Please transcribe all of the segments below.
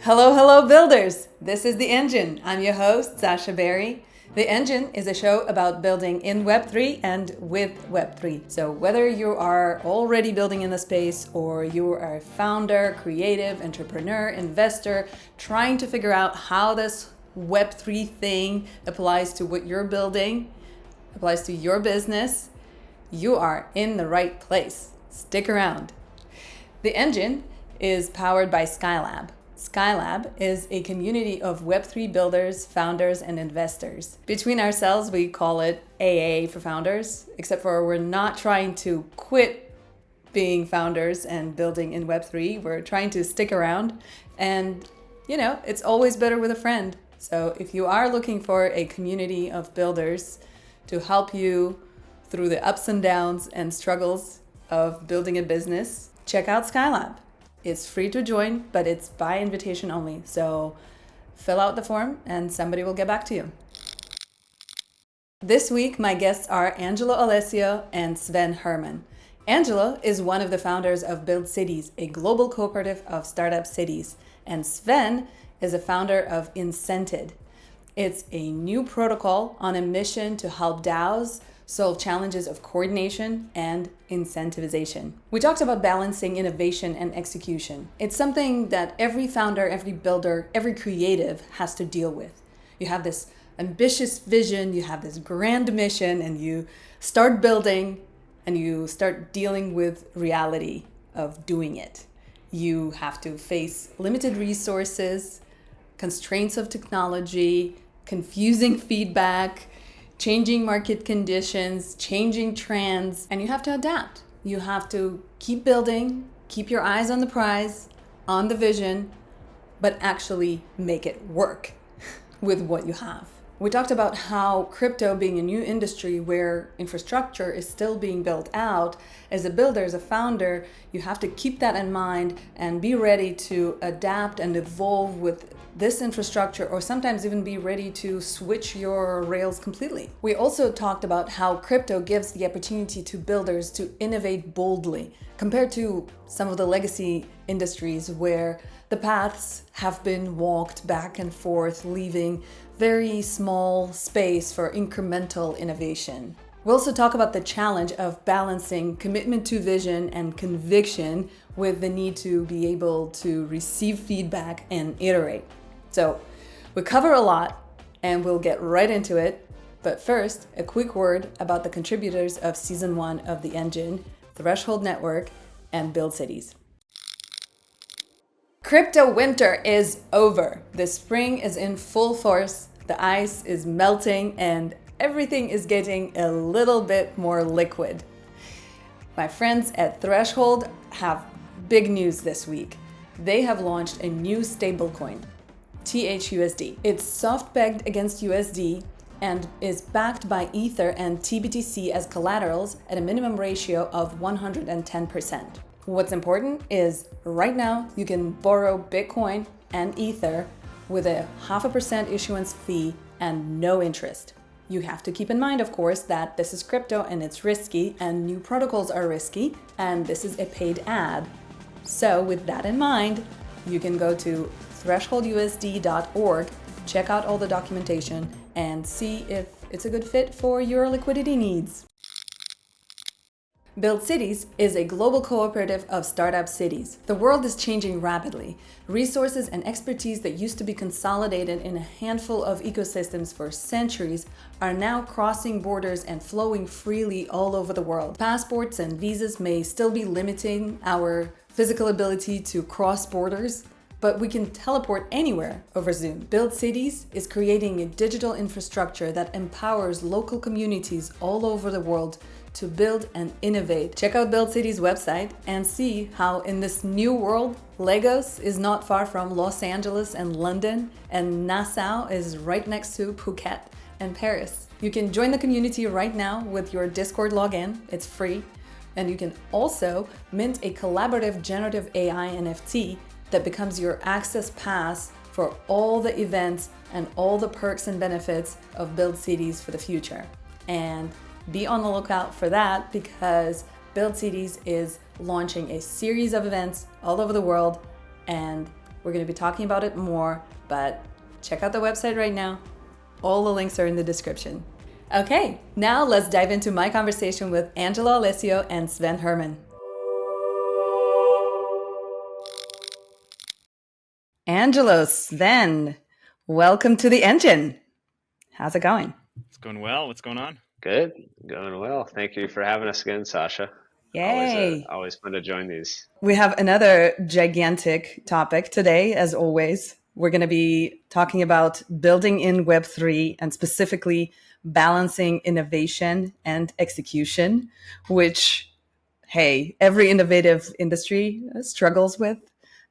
Hello, hello, builders! This is The Engine. I'm your host, Sasha Berry. The Engine is a show about building in Web3 and with Web3. So whether you are already building in the space or you are a founder, creative, entrepreneur, investor, trying to figure out how this Web3 thing applies to what you're building, applies to your business, you are in the right place. Stick around. The Engine is powered by Skylab. Skylab is a community of Web3 builders, founders, and investors. Between ourselves, we call it AA for founders, except for we're not trying to quit being founders and building in Web3. We're trying to stick around, and it's always better with a friend. So if you are looking for a community of builders to help you through the ups and downs and struggles of building a business, check out Skylab. It's free to join, but it's by invitation only. So fill out the form and somebody will get back to you. This week, my guests are Angelo Alessio and Sven Hermann. Angelo is one of the founders of Build Cities, a global cooperative of startup cities. And Sven is a founder of Incented. It's a new protocol on a mission to help DAOs solve challenges of coordination and incentivization. We talked about balancing innovation and execution. It's something that every founder, every builder, every creative has to deal with. You have this ambitious vision, you have this grand mission, and you start building and you start dealing with reality of doing it. You have to face limited resources, constraints of technology, confusing feedback, changing market conditions, changing trends, and you have to adapt. You have to keep building, keep your eyes on the prize, on the vision, but actually make it work with what you have. We talked about how crypto being a new industry where infrastructure is still being built out. As a builder, as a founder, you have to keep that in mind and be ready to adapt and evolve with this infrastructure, or sometimes even be ready to switch your rails completely. We also talked about how crypto gives the opportunity to builders to innovate boldly compared to some of the legacy industries where the paths have been walked back and forth, leaving very small space for incremental innovation. We'll also talk about the challenge of balancing commitment to vision and conviction with the need to be able to receive feedback and iterate. So we cover a lot and we'll get right into it. But first, a quick word about the contributors of Season 1 of The Engine, Threshold Network, and Build Cities. Crypto winter is over. The spring is in full force. The ice is melting and everything is getting a little bit more liquid. My friends at Threshold have big news this week. They have launched a new stablecoin, THUSD. It's soft-pegged against USD and is backed by Ether and TBTC as collaterals at a minimum ratio of 110%. What's important is right now you can borrow Bitcoin and Ether with a 0.5% issuance fee and no interest. You have to keep in mind, of course, that this is crypto and it's risky and new protocols are risky and this is a paid ad. So with that in mind, you can go to thresholdusd.org, check out all the documentation and see if it's a good fit for your liquidity needs. Build Cities is a global cooperative of startup cities. The world is changing rapidly. Resources and expertise that used to be consolidated in a handful of ecosystems for centuries are now crossing borders and flowing freely all over the world. Passports and visas may still be limiting our physical ability to cross borders, but we can teleport anywhere over Zoom. Build Cities is creating a digital infrastructure that empowers local communities all over the world to build and innovate. Check out Build Cities' website and see how in this new world, Lagos is not far from Los Angeles and London, and Nassau is right next to Phuket and Paris. You can join the community right now with your Discord login. It's free. And you can also mint a collaborative generative AI NFT that becomes your access pass for all the events and all the perks and benefits of Build Cities for the future. And be on the lookout for that because Build Cities is launching a series of events all over the world and We're going to be talking about it more, but check out the website right now. All the links are in the description. Okay, now let's dive into my conversation with Angelo Alessio and Sven Hermann. Angelo, Sven, welcome to the engine. How's it going? It's going well. What's going on? Good, going well. Thank you for having us again, Sasha. Yay! Always fun to join these. We have another gigantic topic today, as always. We're going to be talking about building in Web3 and specifically balancing innovation and execution, which, hey, every innovative industry struggles with.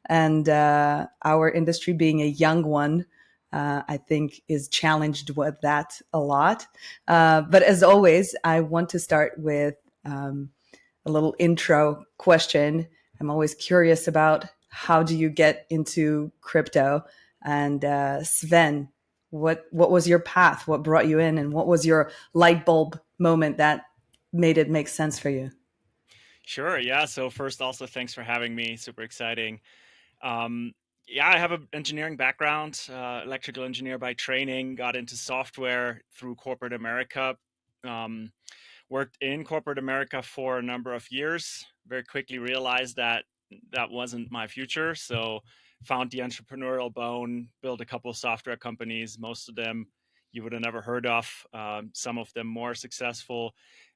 And our industry being a young one, I think is challenged with that a lot. But as always, I want to start with a little intro question. I'm always curious about how do you get into crypto? And Sven, what was your path? What brought you in? And what was your light bulb moment that made it make sense for you? Sure. Yeah. So first, also, thanks for having me. Super exciting. Yeah, I have an engineering background, electrical engineer by training, got into software through corporate America. Worked in corporate America for a number of years, very quickly realized that that wasn't my future. So found the entrepreneurial bone, built a couple of software companies, most of them you would have never heard of, some of them more successful.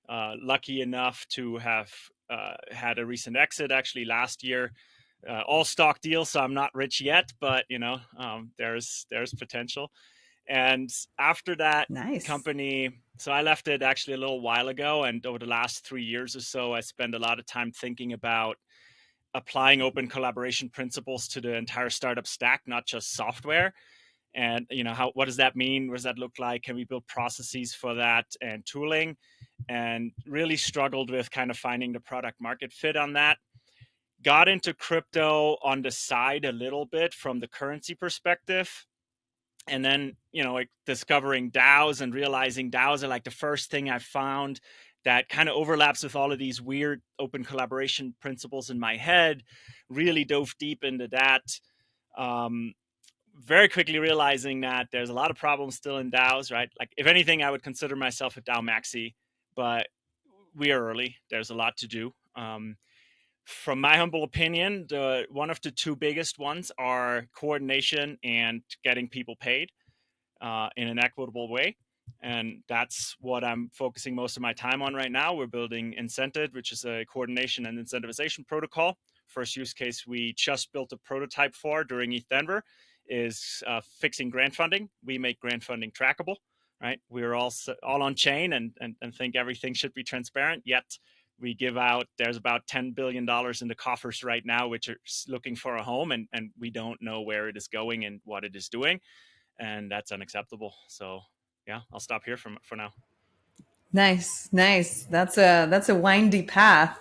Lucky enough to have had a recent exit actually last year. All stock deal, so I'm not rich yet, but there's potential. And after that Nice. company, so I left it actually a little while ago, and over the last 3 years or so, I spent a lot of time thinking about applying open collaboration principles to the entire startup stack, not just software. And what does that mean? What does that look like? Can we build processes for that and tooling? And really struggled with kind of finding the product market fit on that. Got into crypto on the side a little bit from the currency perspective. And then, like discovering DAOs and realizing DAOs are like the first thing I found that kind of overlaps with all of these weird open collaboration principles in my head. Really dove deep into that. Very quickly realizing that there's a lot of problems still in DAOs, right? Like, if anything, I would consider myself a DAO maxi, but we are early. There's a lot to do. From my humble opinion, one of the two biggest ones are coordination and getting people paid in an equitable way. And that's what I'm focusing most of my time on right now. We're building Incented, which is a coordination and incentivization protocol. First use case we just built a prototype for during ETH Denver is fixing grant funding. We make grant funding trackable, right? We're all on chain and think everything should be transparent, yet we give out, there's about $10 billion in the coffers right now, which are looking for a home, and we don't know where it is going and what it is doing. And that's unacceptable. So yeah, I'll stop here for now. Nice. That's a windy path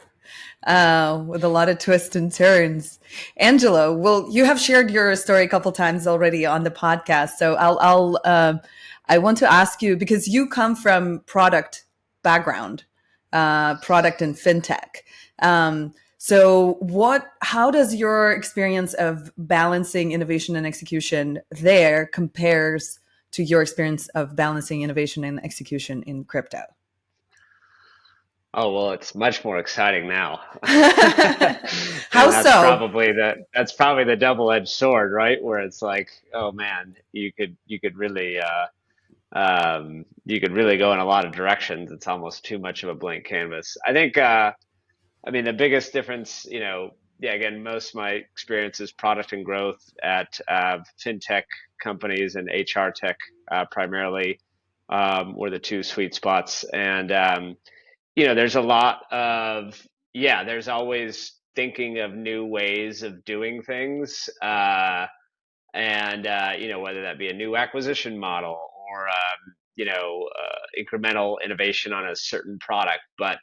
with a lot of twists and turns. Angelo, well, you have shared your story a couple times already on the podcast, so I want to ask you because you come from product background, product and fintech. How does your experience of balancing innovation and execution there compares to your experience of balancing innovation and execution in crypto? Oh, well, it's much more exciting now. How And so? that's probably the double-edged sword, right? Where it's like, oh man, you could really go in a lot of directions. It's almost too much of a blank canvas. I mean, the biggest difference, yeah, again, most of my experience is product and growth at fintech companies and HR tech primarily were the two sweet spots. And, there's a lot of, yeah, there's always thinking of new ways of doing things. Whether that be a new acquisition model or, incremental innovation on a certain product. But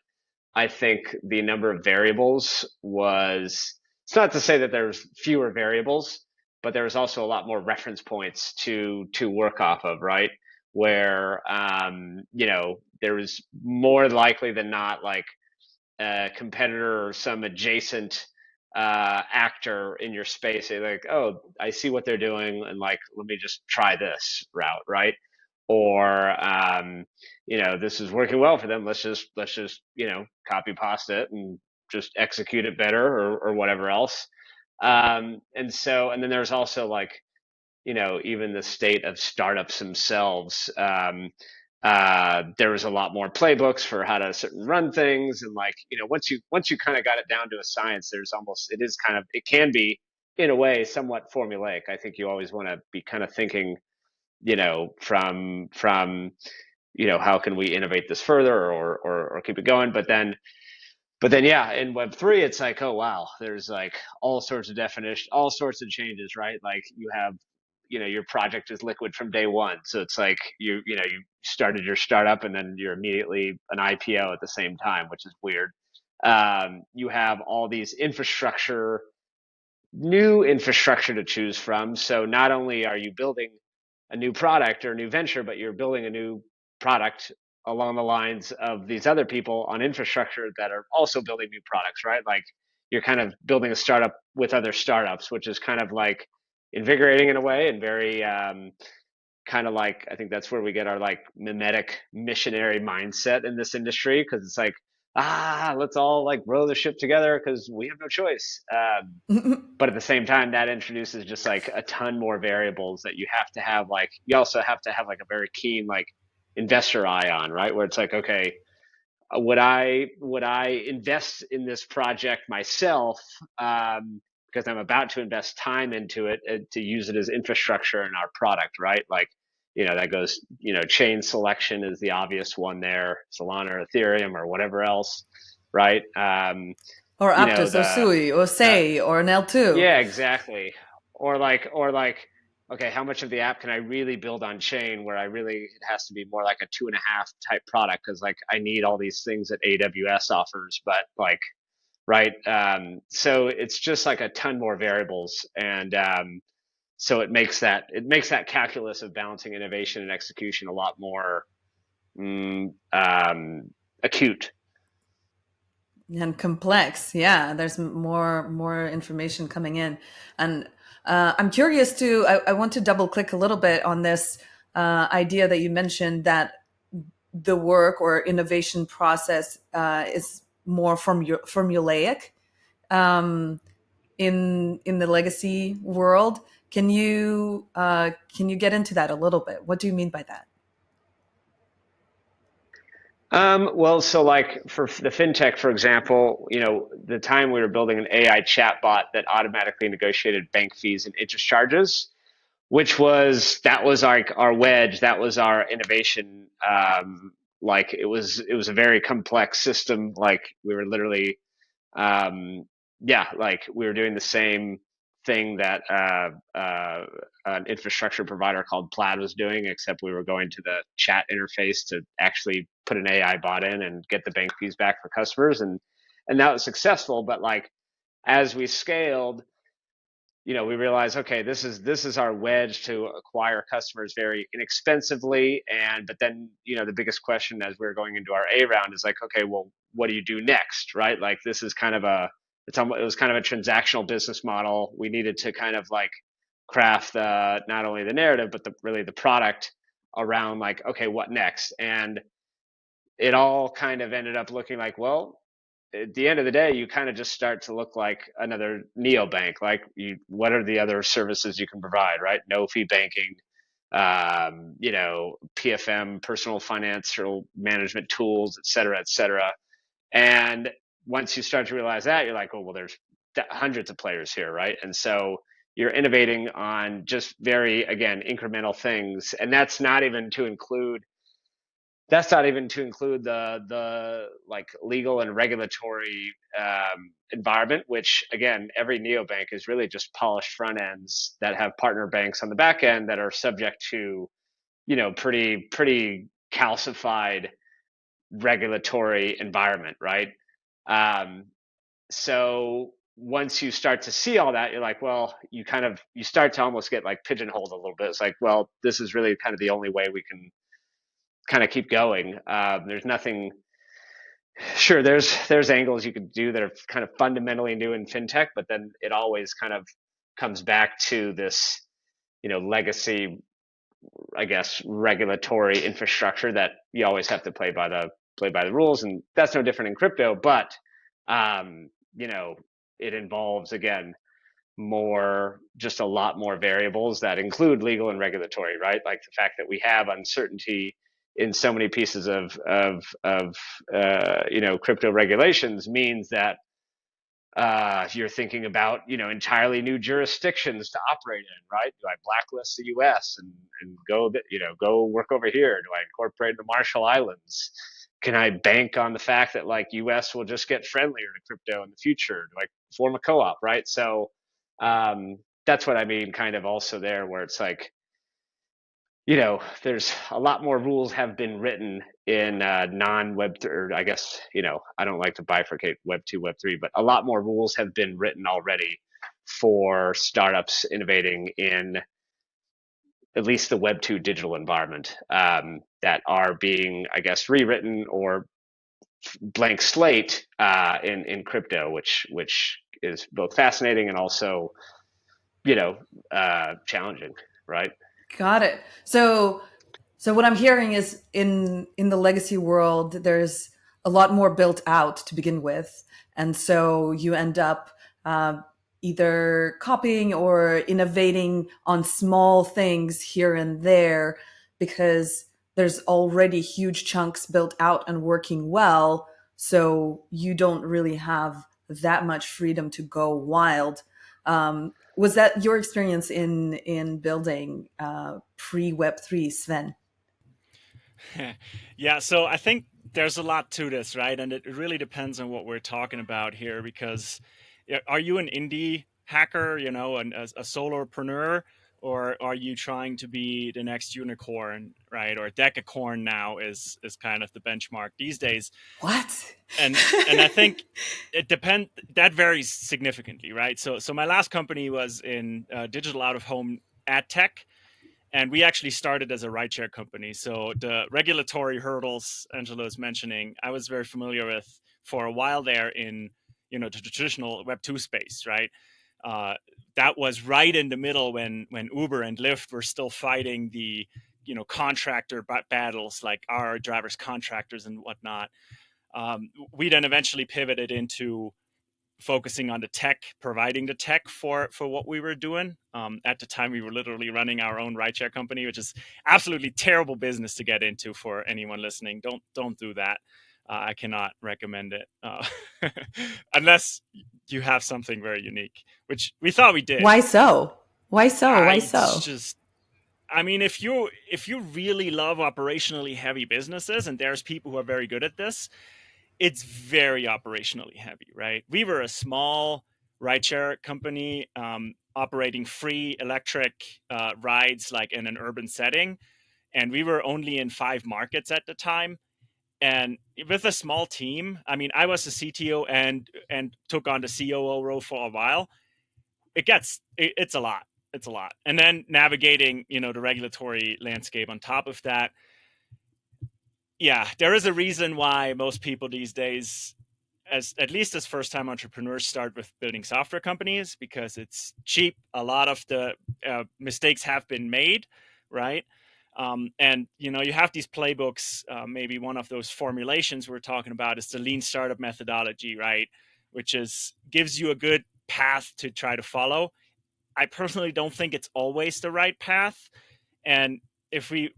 I think the number of variables it's not to say that there's fewer variables, but there was also a lot more reference points to work off of, right? Where, there was more likely than not like a competitor or some adjacent actor in your space. They're like, oh, I see what they're doing, and like, let me just try this route, right? Or this is working well for them. Let's just copy pasta it and just execute it better, or whatever else. And then there's also like even the state of startups themselves. There was a lot more playbooks for how to certain run things, and like once you kind of got it down to a science, it can be in a way somewhat formulaic. I think you always want to be kind of thinking from how can we innovate this further, or keep it going. But then yeah, in Web3, it's like, oh wow, there's like all sorts of definition, all sorts of changes, right? Like you have your project is liquid from day one, so it's like you started your startup and then you're immediately an IPO at the same time, which is weird. You have all these new infrastructure to choose from. So not only are you building a new product or a new venture, but you're building a new product along the lines of these other people on infrastructure that are also building new products, right? Like you're kind of building a startup with other startups, which is kind of like invigorating in a way, and very kind of like, I think that's where we get our like mimetic missionary mindset in this industry, because it's like, let's all like row the ship together because we have no choice. But at the same time, that introduces just like a ton more variables that you have to have. Like you also have to have like a very keen like investor eye on, right? Where it's like, okay, would I invest in this project myself, because I'm about to invest time into it, to use it as infrastructure in our product, right? Like that goes, chain selection is the obvious one there, Solana or Ethereum or whatever else, right? Or you know Aptos, or the Sui, or the Say, or Nel2. Yeah, exactly. Or like, okay, how much of the app can I really build on chain, where it has to be more like a 2.5 type product, because like I need all these things that AWS offers, but like, right. So it's just like a ton more variables, and so it makes that calculus of balancing innovation and execution a lot more acute. And complex. Yeah, there's more information coming in. And I'm curious too, I want to double click a little bit on this idea that you mentioned, that the work or innovation process is more formulaic um, in the legacy world. Can you get into that a little bit? What do you mean by that? Well, so like for the fintech, for example, the time we were building an AI chatbot that automatically negotiated bank fees and interest charges, that was like our wedge, that was our innovation. Like it was a very complex system. Like we were literally, yeah, like we were doing the same thing that an infrastructure provider called Plaid was doing, except we were going to the chat interface to actually put an AI bot in and get the bank fees back for customers, and that was successful. But like as we scaled, we realized, okay, this is our wedge to acquire customers very inexpensively. But then, the biggest question as we were going into our A round is like, okay, well, what do you do next, right? Like this is kind of it was kind of a transactional business model. We needed to kind of like craft not only the narrative, but really the product around like, okay, what next? And it all kind of ended up looking like, well, at the end of the day, you kind of just start to look like another neobank. Like, what are the other services you can provide, right? No fee banking, PFM, personal financial management tools, et cetera, et cetera. And once you start to realize that, you're like, oh, well, there's hundreds of players here, right? And so you're innovating on just very, again, incremental things. And that's not even to include the like legal and regulatory environment, which again, every neobank is really just polished front ends that have partner banks on the back end that are subject to pretty calcified regulatory environment, right? Um, so once you start to see all that, you're like, well, you start to almost get like pigeonholed a little bit. It's like, well, this is really kind of the only way we can kind of keep going. There's nothing, Sure, there's angles you could do that are kind of fundamentally new in fintech, but then it always kind of comes back to this, legacy, I guess, regulatory infrastructure that you always have to play by the rules, and that's no different in crypto. But um, you know, it involves, again, just a lot more variables that include legal and regulatory, right? Like the fact that we have uncertainty in so many pieces of crypto regulations means that you're thinking about entirely new jurisdictions to operate in, right? Do I blacklist the U.S. and go work over here? Do I incorporate the Marshall Islands? Can I bank on the fact that like U.S. will just get friendlier to crypto in the future? Do I form a co-op, right? So that's what I mean, kind of also there, where it's like, there's a lot more rules have been written in non-Web, or I guess, I don't like to bifurcate Web 2, Web 3, but a lot more rules have been written already for startups innovating in at least the Web 2 digital environment, that are being, I guess, rewritten or blank slate in crypto, which is both fascinating and also, challenging, right? Got it. So what I'm hearing is in the legacy world, there's a lot more built out to begin with, and so you end up either copying or innovating on small things here and there because there's already huge chunks built out and working well. So you don't really have that much freedom to go wild. Was that your experience in building pre Web3, Sven? Yeah, so I think there's a lot to this, right? And it really depends on what we're talking about here, because are you an indie hacker, a solopreneur, or are you trying to be the next unicorn, right? Or decacorn now is kind of the benchmark these days. What? And I think that varies significantly, right? So my last company was in digital out of home ad tech, and we actually started as a rideshare company. So the regulatory hurdles Angelo is mentioning, I was very familiar with for a while there in the traditional Web 2 space, right? Uh, that was right in the middle when Uber and Lyft were still fighting the contractor battles, like our drivers contractors and whatnot. We then eventually pivoted into focusing on the tech, providing the tech for what we were doing. At the time, we were literally running our own rideshare company, which is absolutely terrible business to get into for anyone listening. Don't do that. I cannot recommend it unless you have something very unique, which we thought we did. Why so? Why so? Why It's so? just, I mean, if you really love operationally heavy businesses, and there's people who are very good at this, it's very operationally heavy, right? We were a small rideshare company, operating free electric rides, like in an urban setting, and we were only in 5 markets at the time. And with a small team, I mean, I was the CTO and took on the COO role for a while. It's a lot. It's a lot, and then navigating the regulatory landscape on top of that. Yeah, there is a reason why most people these days, at least as first time entrepreneurs, start with building software companies, because it's cheap. A lot of the mistakes have been made, right? And you have these playbooks. Maybe one of those formulations we're talking about is the lean startup methodology, right? Which gives you a good path to try to follow. I personally don't think it's always the right path. And if we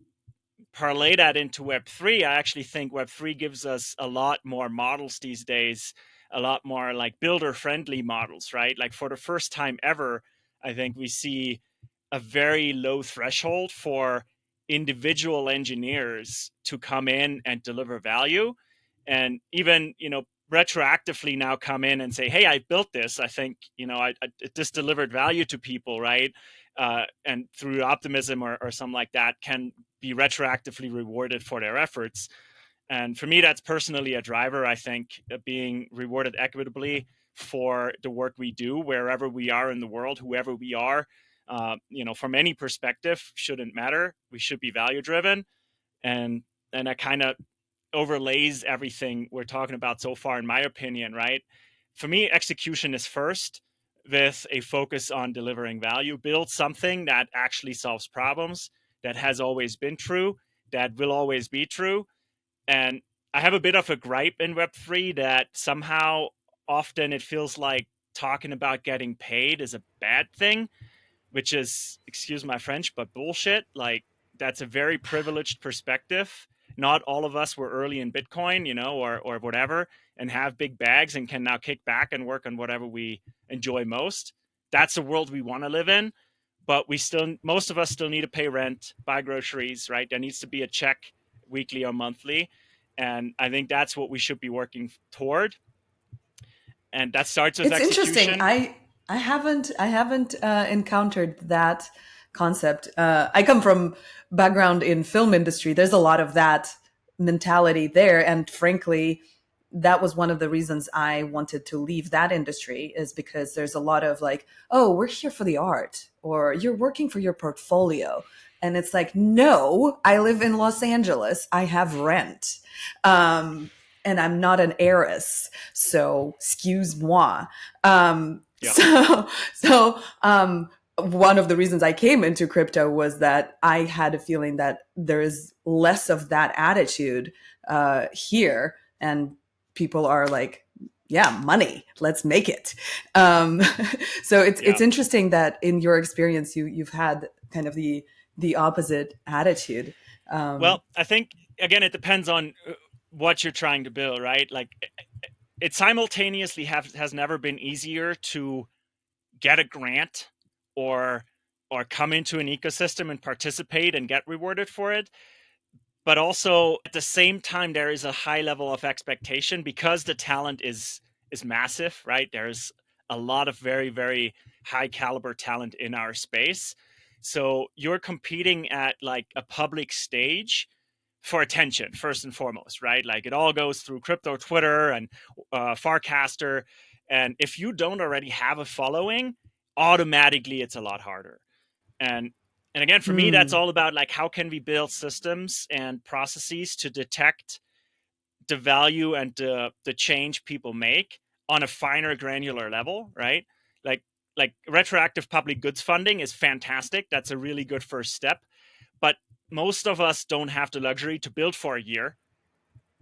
parlay that into Web3, I actually think Web3 gives us a lot more models these days, a lot more like builder friendly models, right? Like for the first time ever, I think we see a very low threshold for individual engineers to come in and deliver value. And even, retroactively now come in and say, hey, I built this. I think, this delivered value to people, right? And through optimism or something like that, can be retroactively rewarded for their efforts. And for me, that's personally a driver. I think being rewarded equitably for the work we do, wherever we are in the world, whoever we are, from any perspective, shouldn't matter. We should be value driven, and I kind of overlays everything we're talking about so far, in my opinion, right? For me, execution is first, with a focus on delivering value. Build something that actually solves problems, that has always been true, that will always be true. And I have a bit of a gripe in Web3 that somehow often it feels like talking about getting paid is a bad thing, which is, excuse my French, but bullshit. Like, that's a very privileged perspective. Not all of us were early in Bitcoin, or whatever, and have big bags and can now kick back and work on whatever we enjoy most. That's a world we want to live in, but most of us still need to pay rent, buy groceries, right? There needs to be a check weekly or monthly. And I think that's what we should be working toward. And that starts with It's interesting. execution. I haven't encountered that concept. I come from background in film industry. There's a lot of that mentality there, and frankly, that was one of the reasons I wanted to leave that industry, is because there's a lot of like, oh, we're here for the art, or you're working for your portfolio. And it's like, no, I live in Los Angeles. I have rent. And I'm not an heiress. So, excuse moi. Yeah. One of the reasons I came into crypto was that I had a feeling that there is less of that attitude here. And people are like, yeah, money, let's make it. So it's interesting that in your experience, you've had kind of the opposite attitude. Well, I think, again, it depends on what you're trying to build, right? Like, it simultaneously has never been easier to get a grant or come into an ecosystem and participate and get rewarded for it. But also at the same time, there is a high level of expectation because the talent is massive, right? There's a lot of very, very high caliber talent in our space. So you're competing at like a public stage for attention, first and foremost, right? Like, it all goes through crypto Twitter and Farcaster. And if you don't already have a following, automatically it's a lot harder. And again, for me, that's all about like, how can we build systems and processes to detect the value and the change people make on a finer granular level, right? Like retroactive public goods funding is fantastic. That's a really good first step. But most of us don't have the luxury to build for a year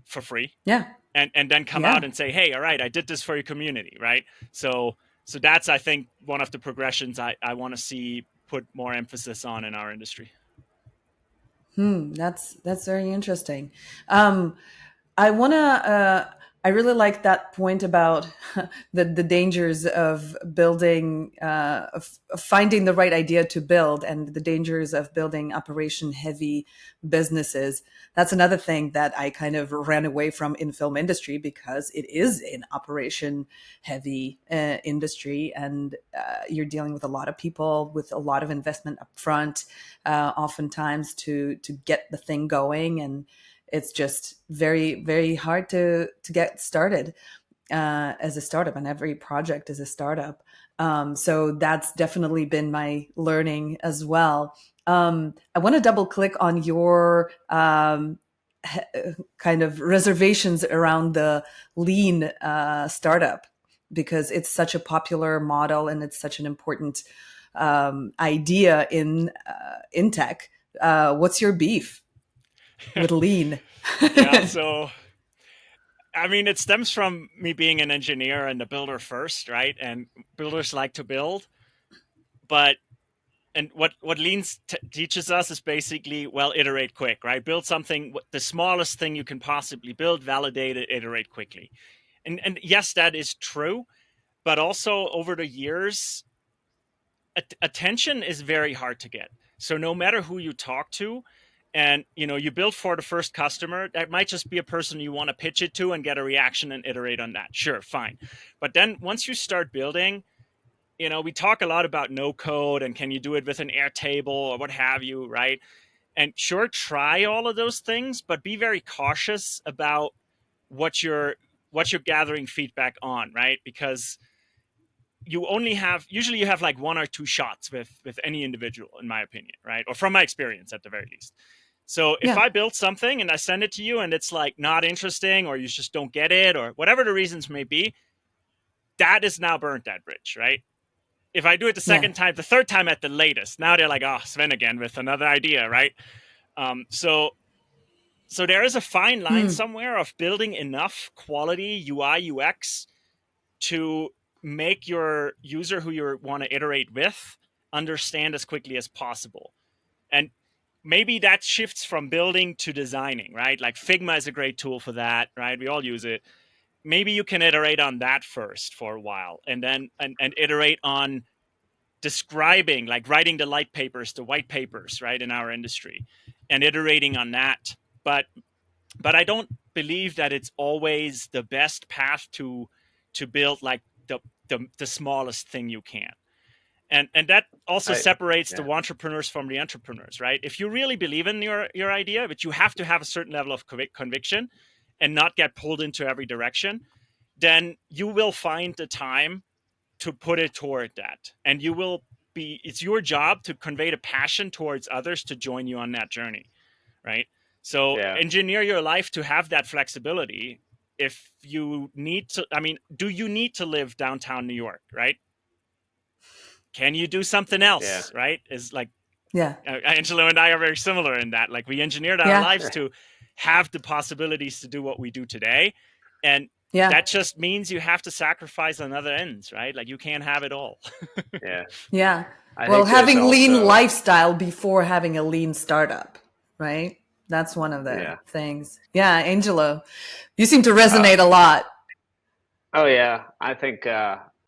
for free. Yeah. And then come out and say, hey, all right, I did this for your community, right? So that's, I think, one of the progressions I want to see put more emphasis on in our industry. That's very interesting. I really like that point about the dangers of building, of finding the right idea to build, and the dangers of building operation heavy businesses. That's another thing that I kind of ran away from in film industry, because it is an operation heavy industry, and you're dealing with a lot of people with a lot of investment upfront, oftentimes to get the thing going, and it's just very, very hard to get started as a startup, and every project is a startup. So that's definitely been my learning as well. I want to double click on your kind of reservations around the lean startup, because it's such a popular model and it's such an important idea in tech. What's your beef with lean? Yeah, so I mean, it stems from me being an engineer and a builder first, right? And builders like to build, but what lean teaches us is basically, well, iterate quick, right? Build something, the smallest thing you can possibly build, validate it, iterate quickly. And yes, that is true, but also over the years, attention is very hard to get. So no matter who you talk to, and you build for the first customer, that might just be a person you want to pitch it to and get a reaction and iterate on that. Sure, fine. But then once you start building, we talk a lot about no code and can you do it with an Airtable or what have you, right? And sure, try all of those things, but be very cautious about what you're gathering feedback on, right? Because usually you have like one or two shots with any individual, in my opinion, right? Or from my experience, at the very least. So if Yeah. I build something and I send it to you and it's like not interesting, or you just don't get it, or whatever the reasons may be, that is now burnt that bridge, right? If I do it the Yeah. second time, the third time at the latest, now they're like, oh, Sven again with another idea, right? So there is a fine line somewhere of building enough quality UI UX to make your user who you want to iterate with understand as quickly as possible. And maybe that shifts from building to designing, right? Like Figma is a great tool for that, right? We all use it. Maybe you can iterate on that first for a while, and then and iterate on describing, like writing the light papers, the white papers, right, in our industry, and iterating on that. But I don't believe that it's always the best path to build like the smallest thing you can. And that also separates the Yeah. entrepreneurs from the entrepreneurs, right? If you really believe in your idea, but you have to have a certain level of conviction and not get pulled into every direction, then you will find the time to put it toward that. And you will be, it's your job to convey the passion towards others to join you on that journey, right? So Yeah. engineer your life to have that flexibility. If you need to, I mean, do you need to live downtown New York, right? Can you do something Yeah. else, right? Is like Yeah. Angelo and I are very similar in that. Like we engineered our Yeah. lives to have the possibilities to do what we do today. And Yeah. that just means you have to sacrifice on other ends, right? Like you can't have it all. Yeah. Yeah. I Well, think there's having lean also, lifestyle before having a lean startup, right? That's one of the yeah. things. Yeah, Angelo, you seem to Uh, resonate a lot. oh yeah. I think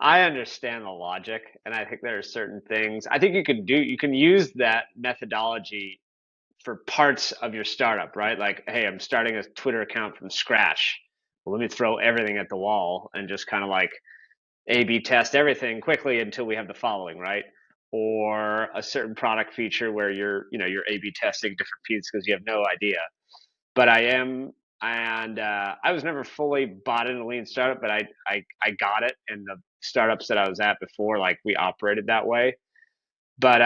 I understand the logic, and I think there are certain things I think you can use that methodology for parts of your startup, right? Like, hey, I'm starting a Twitter account from scratch. Well, let me throw everything at the wall and just kind of like A/B test everything quickly until we have the following, right? Or a certain product feature where you're A/B testing different pieces because you have no idea. But I am, and I was never fully bought into lean startup, but I got it, and the startups that I was at before, like we operated that way. But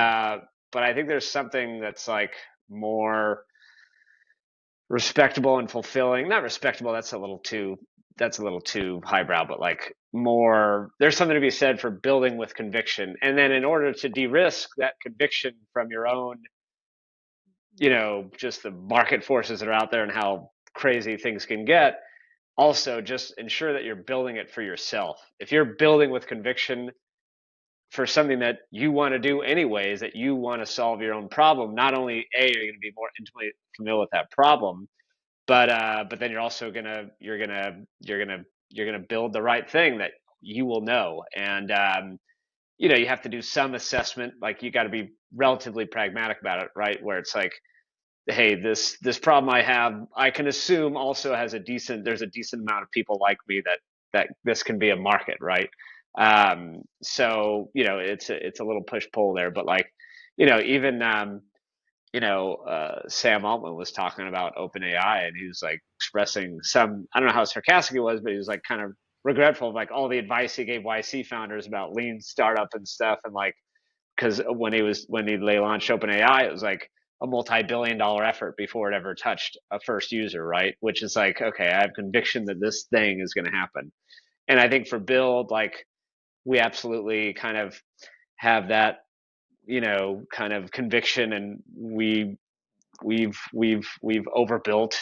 but I think there's something that's like more respectable and fulfilling. Not respectable, that's a little too highbrow, but like more, there's something to be said for building with conviction. And then in order to de-risk that conviction from your own, just the market forces that are out there and how crazy things can get, also just ensure that you're building it for yourself. If you're building with conviction for something that you want to do anyways, that you want to solve your own problem, not only A, you're going to be more intimately familiar with that problem, but then you're also gonna build the right thing that you will know. And you have to do some assessment. Like you got to be relatively pragmatic about it, right? Where it's like, hey, this problem I have, I can assume also has there's a decent amount of people like me that this can be a market, right? So it's a little push pull there, but like even Sam Altman was talking about OpenAI, and he was like expressing some, I don't know how sarcastic he was, but he was like kind of regretful of like all the advice he gave YC founders about lean startup and stuff. And like, because when they launched OpenAI, it was like a multi-billion-dollar effort before it ever touched a first user, right? Which is like, okay, I have conviction that this thing is going to happen. And I think for Build, like we absolutely kind of have that, kind of conviction, and we've overbuilt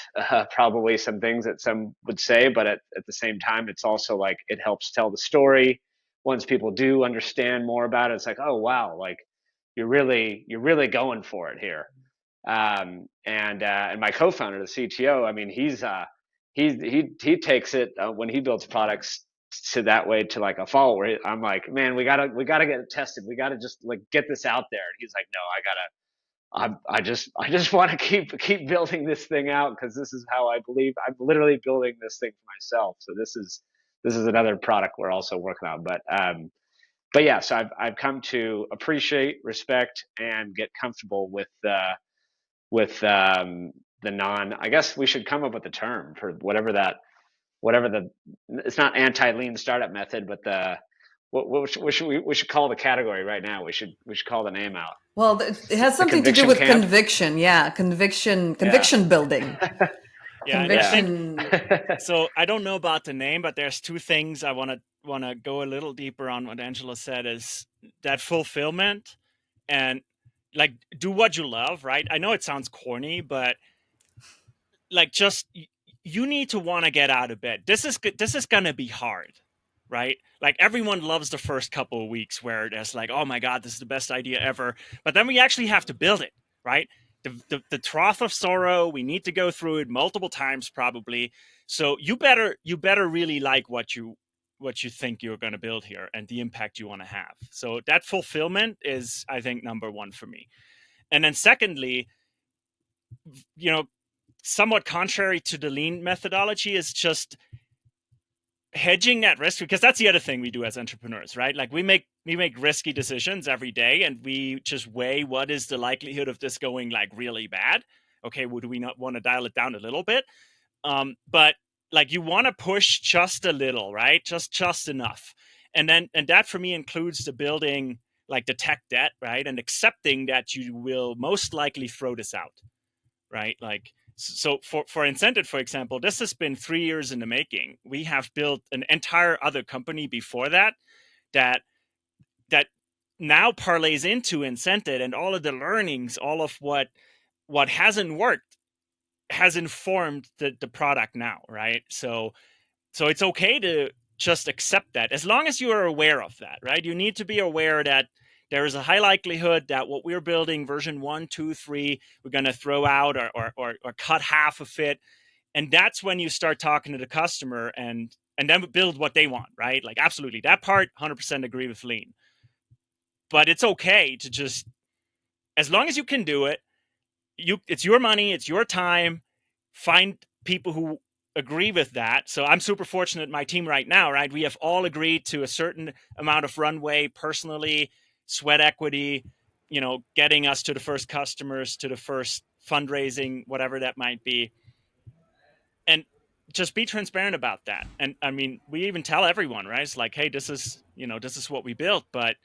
probably some things that some would say, but at the same time, it's also like it helps tell the story. Once people do understand more about it, it's like, oh wow, like you're really going for it here. And my co-founder, the CTO, I mean, he takes it when he builds products to that way, to like a follower. I'm like, man, we gotta get it tested. We gotta just like get this out there. And he's like, no, I just want to keep building this thing out because this is how I believe. I'm literally building this thing for myself. So this is another product we're also working on. But yeah, so I've come to appreciate, respect, and get comfortable with the non. I guess we should come up with a term for whatever the. It's not anti-lean startup method, but we should call the category right now. We should call the name out. Well, it has The something to do conviction with camp. conviction. Yeah, conviction, Yeah. conviction building, Yeah, and I think conviction. so. I don't know about the name, but there's two things I want to go a little deeper on. What Angela said is that fulfillment and like do what you love, right? I know it sounds corny, but like just you need to want to get out of bed. This is going to be hard, right? Like everyone loves the first couple of weeks where there's like, oh my god, this is the best idea ever, but then we actually have to build it, right? The trough of sorrow, we need to go through it multiple times probably. So you better really like what you think you're going to build here and the impact you want to have. So that fulfillment is, I think, number one for me. And then secondly, somewhat contrary to the lean methodology, is just hedging that risk, because that's the other thing we do as entrepreneurs, right? Like we make risky decisions every day, and we just weigh what is the likelihood of this going like really bad. Okay, well, do we not want to dial it down a little bit? But like you want to push just a little, right? Just enough. And that for me includes the building like the tech debt, right? And accepting that you will most likely throw this out, right? Like, so for Incented, for example, this has been 3 years in the making. We have built an entire other company before that now parlays into Incented, and all of the learnings, all of what hasn't worked has informed the product now, right? So it's okay to just accept that, as long as you are aware of that, right? You need to be aware that there is a high likelihood that what we're building, version 1, 2, 3, we're going to throw out or cut half of it. And that's when you start talking to the customer and then build what they want, right? Like, absolutely. That part, 100% agree with lean. But it's okay to just, as long as you can do it, it's your money, it's your time. Find people who agree with that. So I'm super fortunate my team right now, right? We have all agreed to a certain amount of runway personally, sweat equity, getting us to the first customers, to the first fundraising, whatever that might be. And just be transparent about that. And I mean, we even tell everyone, right? It's like, hey, this is what we built. But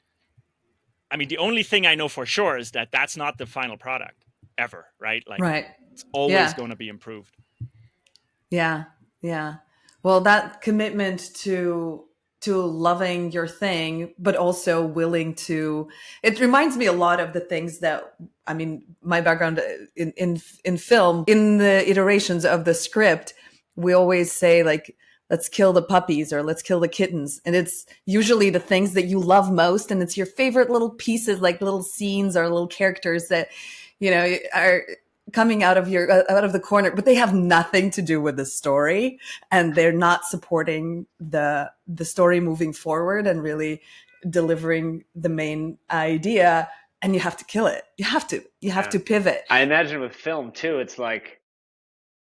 I mean, the only thing I know for sure is that that's not the final product ever, right? Like, Right. It's always going to be improved. Yeah. Yeah. Well, that commitment to loving your thing, but also willing to, it reminds me a lot of the things that, I mean, my background in film, in the iterations of the script, we always say like, let's kill the puppies or let's kill the kittens. And it's usually the things that you love most. And it's your favorite little pieces, like little scenes or little characters that, are coming out of the corner, but they have nothing to do with the story, and they're not supporting the story moving forward and really delivering the main idea. And you have to kill it. You have to pivot. I imagine with film too, it's like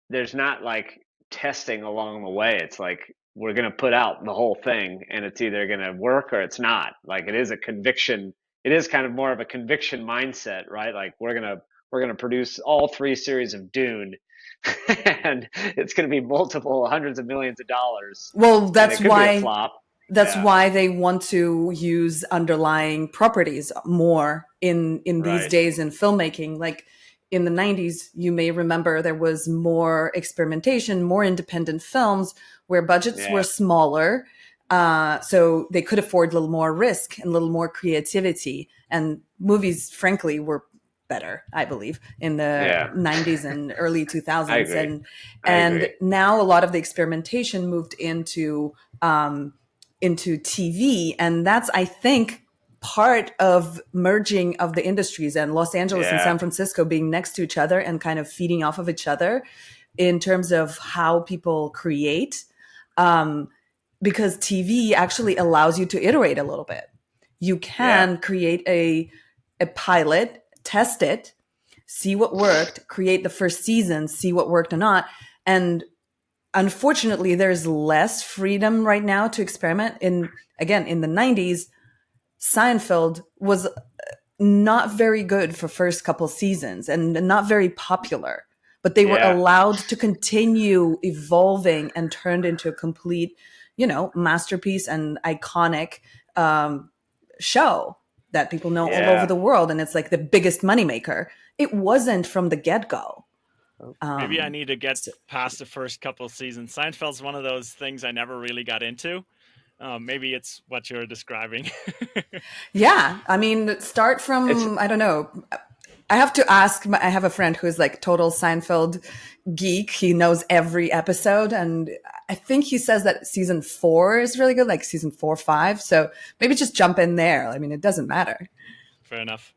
there's not like testing along the way. It's like we're going to put out the whole thing, and it's either going to work or it's not. Like it is a conviction. It is kind of more of a conviction mindset, right? Like we're going to produce all 3 series of Dune, and it's going to be multiple hundreds of millions of dollars. Well, that's why be a flop. Why they want to use underlying properties more in these days in filmmaking. Like in the 90s, you may remember there was more experimentation, more independent films where budgets were smaller. So they could afford a little more risk and a little more creativity. And movies, frankly, were better, I believe, in the 90s and early 2000s. And now a lot of the experimentation moved into TV. And that's, I think, part of merging of the industries, and Los Angeles and San Francisco being next to each other and kind of feeding off of each other in terms of how people create. Because TV actually allows you to iterate a little bit. You can create a pilot, test it, see what worked, create the first season, see what worked or not. And unfortunately, there's less freedom right now to experiment. In the 90s, Seinfeld was not very good for first couple seasons and not very popular, but they were allowed to continue evolving and turned into a complete, masterpiece and iconic show that people know all over Yeah. the world, and it's like the biggest moneymaker. It wasn't from the get-go. Maybe I need to get So, past the first couple of seasons. Seinfeld's one of those things I never really got into. Maybe it's what you're describing. yeah, I mean, start It's from, I don't know. I have to ask. I have a friend who's like total Seinfeld geek. He knows every episode, and I think he says that season 4 is really good, like season 4, 5. So maybe just jump in there. I mean, it doesn't matter. Fair enough.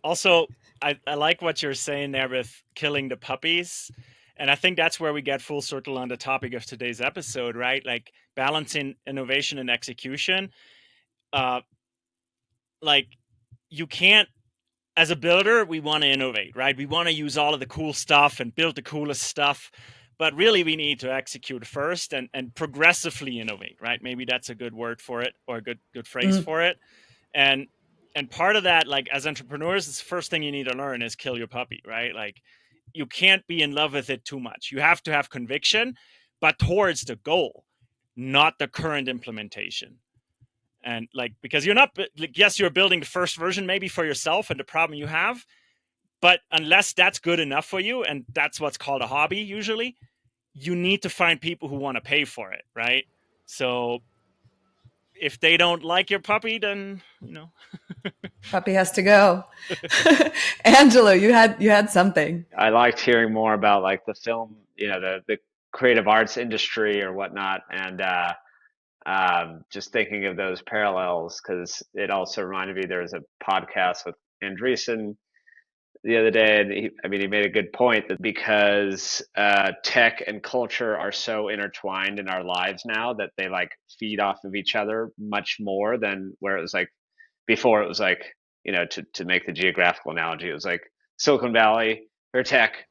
Also, I like what you're saying there with killing the puppies. And I think that's where we get full circle on the topic of today's episode, right? Like balancing innovation and execution. Uh, like you can't, as a builder, we want to innovate, right? We want to use all of the cool stuff and build the coolest stuff. But really, we need to execute first and progressively innovate, right? Maybe that's a good word for it, or a good phrase for it. And part of that, like as entrepreneurs, the first thing you need to learn is kill your puppy, right? Like you can't be in love with it too much. You have to have conviction, but towards the goal, not the current implementation. And like, because you're not, like, yes, you're building the first version maybe for yourself and the problem you have, but unless that's good enough for you, and that's what's called a hobby usually, you need to find people who want to pay for it, right? So if they don't like your puppy, then Puppy has to go. Angelo, you had something. I liked hearing more about like the film, the creative arts industry or whatnot, and just thinking of those parallels because it also reminded me there was a podcast with Andreessen the other day, and he made a good point that because tech and culture are so intertwined in our lives now that they like feed off of each other much more than where it was like before. It was like, to make the geographical analogy, it was like Silicon Valley for tech,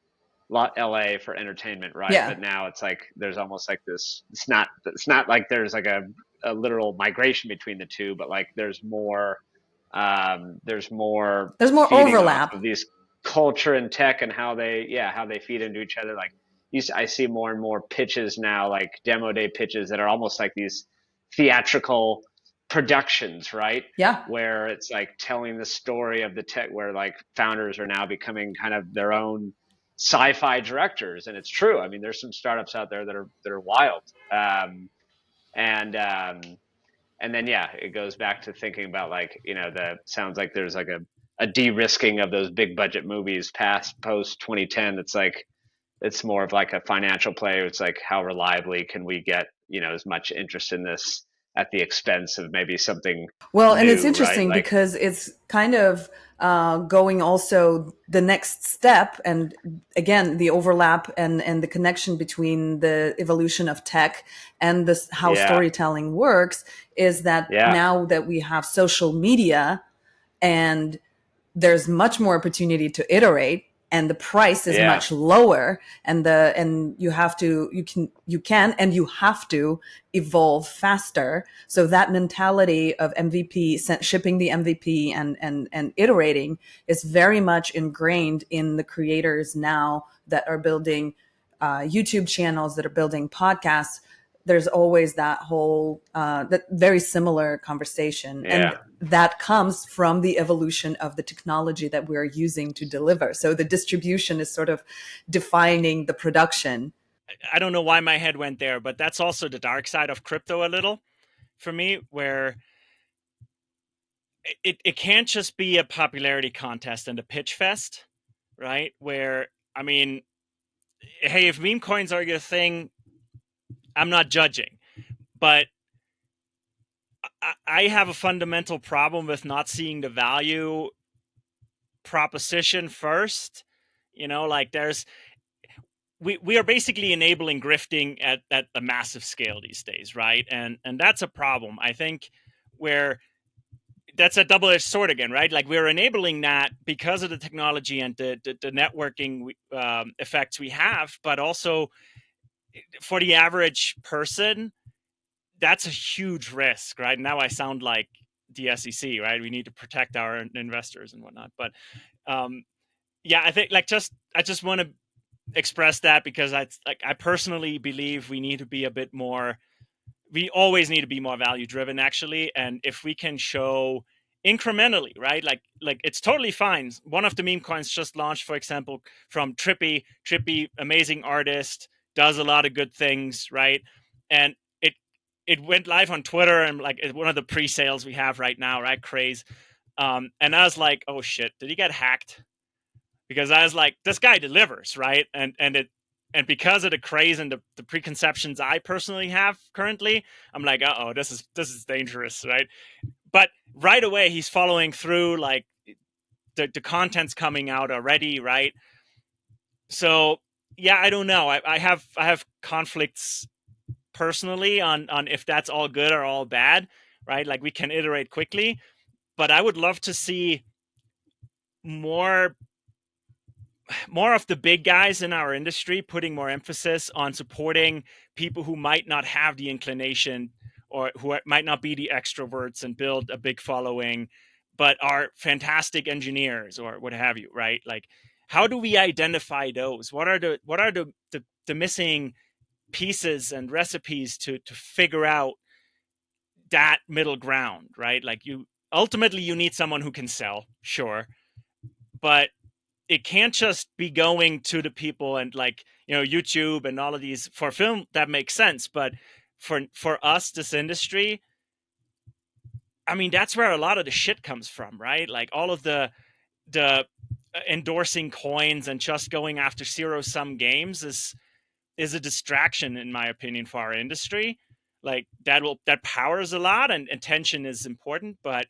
LA for entertainment, right? Yeah. But now it's like there's almost like this. It's not like there's like a literal migration between the two, but like there's more There's more feeding off overlap. of these culture and tech and how they feed into each other. Like I see more and more pitches now, like demo day pitches that are almost like these theatrical productions, right? Yeah. Where it's like telling the story of the tech, where like founders are now becoming kind of their own sci-fi directors, and it's true. I mean, there's some startups out there that are wild, and then yeah, it goes back to thinking about like the sounds like there's like a de-risking of those big budget movies post 2010. It's like it's more of like a financial play. It's like how reliably can we get as much interest in this at the expense of maybe something Well, and it's new, right? interesting Like because it's kind of going also the next step, and again the overlap and the connection between the evolution of tech and this how yeah, storytelling works is that yeah, now that we have social media and there's much more opportunity to iterate, and the price is yeah, much lower, and you can and you have to evolve faster. So that mentality of MVP, shipping the MVP and iterating is very much ingrained in the creators now that are building YouTube channels, that are building podcasts. There's always that whole that very similar conversation, and yeah. that comes from the evolution of the technology that we're using to deliver. So the distribution is sort of defining the production. I don't know why my head went there, but that's also the dark side of crypto a little for me, where it can't just be a popularity contest and a pitch fest, right? Where, I mean, hey, if meme coins are your thing, I'm not judging, but I have a fundamental problem with not seeing the value proposition first. Like we are basically enabling grifting at a massive scale these days, right? And that's a problem, I think, where that's a double-edged sword again, right? Like we're enabling that because of the technology and the networking effects we have, but also for the average person, that's a huge risk, right? Now I sound like the SEC, right? We need to protect our investors and whatnot. But yeah, I think I just want to express that because I personally believe we need to be a bit more we always need to be more value driven, actually. And if we can show incrementally, right? Like it's totally fine. One of the meme coins just launched, for example, from Trippy, amazing artist, does a lot of good things, right? And it went live on Twitter, and like one of the pre-sales we have right now, right? Craze. And I was like, oh shit, did he get hacked? Because I was like, this guy delivers, right? And because of the craze and the preconceptions I personally have currently, I'm like, oh, this is dangerous, right? But right away he's following through, like the content's coming out already, right? So yeah, I don't know. I have conflicts personally on if that's all good or all bad, right? Like we can iterate quickly, but I would love to see more of the big guys in our industry putting more emphasis on supporting people who might not have the inclination or who might not be the extroverts and build a big following, but are fantastic engineers or what have you, right? Like, how do we identify those? What are the missing pieces and recipes to figure out that middle ground, right? Like ultimately you need someone who can sell, sure, but it can't just be going to the people and like, YouTube and all of these for film. That makes sense. But for us, this industry, I mean, that's where a lot of the shit comes from, right? Like all of the endorsing coins and just going after zero sum games is a distraction, in my opinion, for our industry. Like that powers a lot, and attention is important, but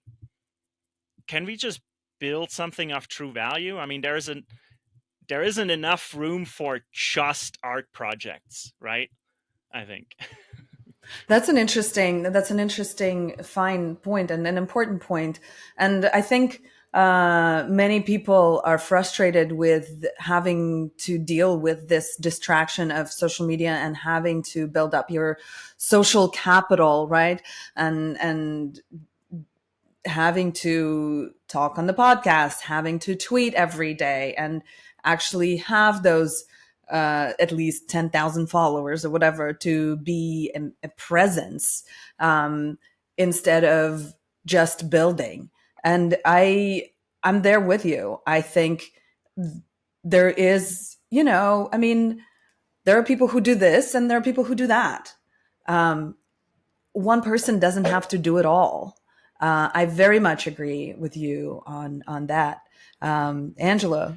can we just build something of true value? I mean, there isn't enough room for just art projects, right? I think. That's an interesting fine point and an important point. And I think many people are frustrated with having to deal with this distraction of social media and having to build up your social capital, right? And having to talk on the podcast, having to tweet every day, and actually have those at least 10,000 followers or whatever to be a presence, instead of just building. And I'm there with you. I think there is, I mean, there are people who do this and there are people who do that. One person doesn't have to do it all. I very much agree with you on that. Angelo,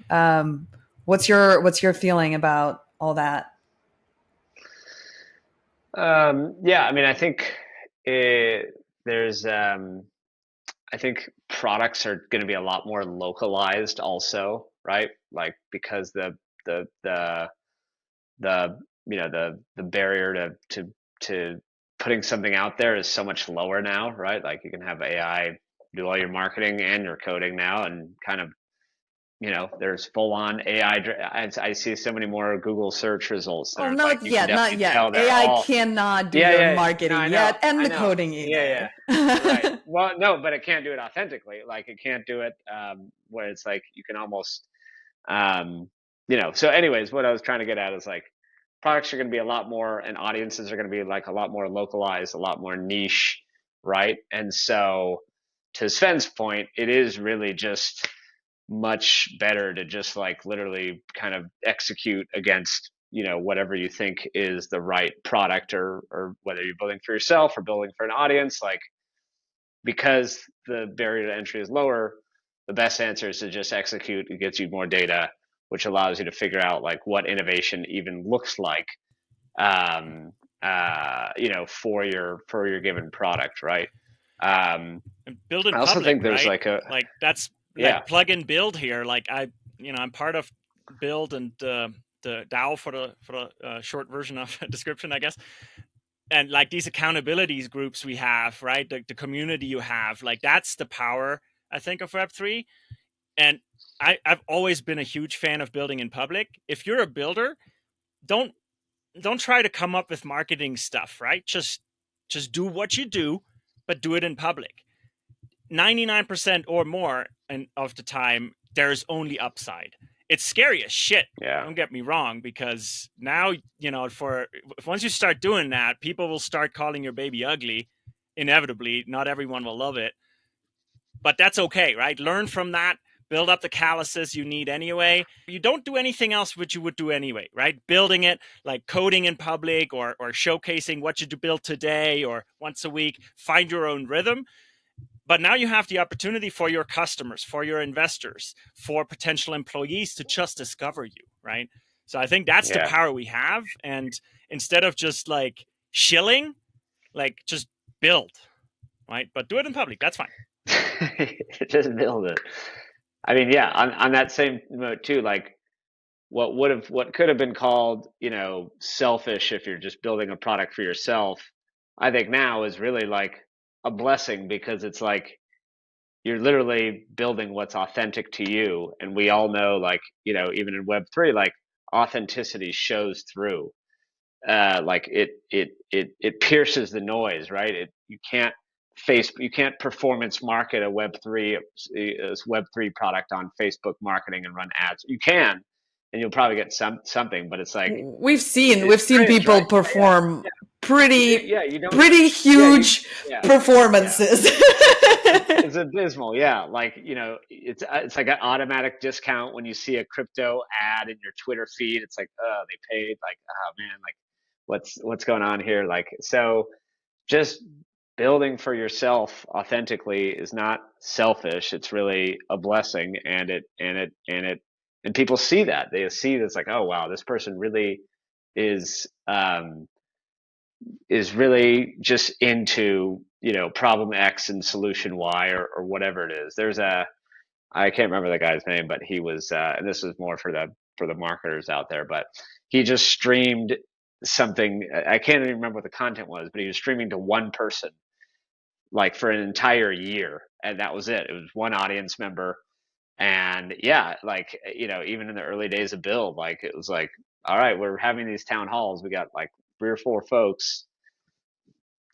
what's your feeling about all that? Yeah, I mean, I think there's I think products are going to be a lot more localized also, right? Like because the the barrier to putting something out there is so much lower now, right? Like you can have AI do all your marketing and your coding now, and kind of, there's full on AI. I see so many more Google search results that Well, are like, not you can yet, not definitely yet. tell they're AI all, cannot do yeah, the yeah. No, marketing I know, yet and I the know. coding Yeah, either. yeah. Right. Well, no, but it can't do it authentically. Like it can't do it where it's like you can almost, um, So, anyways, what I was trying to get at is like products are going to be a lot more, and audiences are going to be like a lot more localized, a lot more niche, right? And so, to Sven's point, it is really just much better to just like literally kind of execute against whatever you think is the right product, or whether you're building for yourself or building for an audience, like because the barrier to entry is lower, the best answer is to just execute. It gets you more data, which allows you to figure out like what innovation even looks like, for your given product, right? And build in I also public, think there's right? like a, Like that's yeah. like plug and build here. Like I'm part of build and the DAO for the short version of description, I guess. And like these accountabilities groups we have, right? The community you have, like that's the power, I think, of Web3. And I've always been a huge fan of building in public. If you're a builder, don't try to come up with marketing stuff, right? Just do what you do, but do it in public. 99% or more of the time, there's only upside. it's scary as shit. Yeah. Don't get me wrong, because now, once you start doing that, people will start calling your baby ugly. Inevitably, not everyone will love it, but that's okay, right? Learn from that. Build up the calluses you need anyway. You don't do anything else which you would do anyway, right? Building it, like coding in public or showcasing what you build today or once a week. Find your own rhythm. But now you have the opportunity for your customers, for your investors, for potential employees to just discover you, right? So I think that's the power we have. And instead of just like shilling, like just build, right? But do it in public. That's fine. Just build it. I mean, yeah, on that same note too, like what could have been called, selfish if you're just building a product for yourself, I think now is really like a blessing, because it's like you're literally building what's authentic to you. And we all know, like, even in Web3, like authenticity shows through. Like it pierces the noise, right? You can't performance market a Web3 product on Facebook marketing and run ads. You can, and you'll probably get something, but it's like we've seen cringe, people right? perform pretty You don't huge performances. It's abysmal. Yeah, like it's like an automatic discount when you see a crypto ad in your Twitter feed. It's like, oh, they paid. Like, oh man, like what's going on here? Like, so just building for yourself authentically is not selfish. It's really a blessing, and people see that. They see this, like, oh wow, this person really is really just into problem X and solution Y, or whatever it is. I can't remember the guy's name, but he was and this is more for the marketers out there, but he just streamed something. I can't even remember what the content was, but he was streaming to one person like for an entire year, and that was it. It was one audience member. And yeah, like, even in the early days of build, like it was like, all right, we're having these town halls, we got like 3 or 4 folks,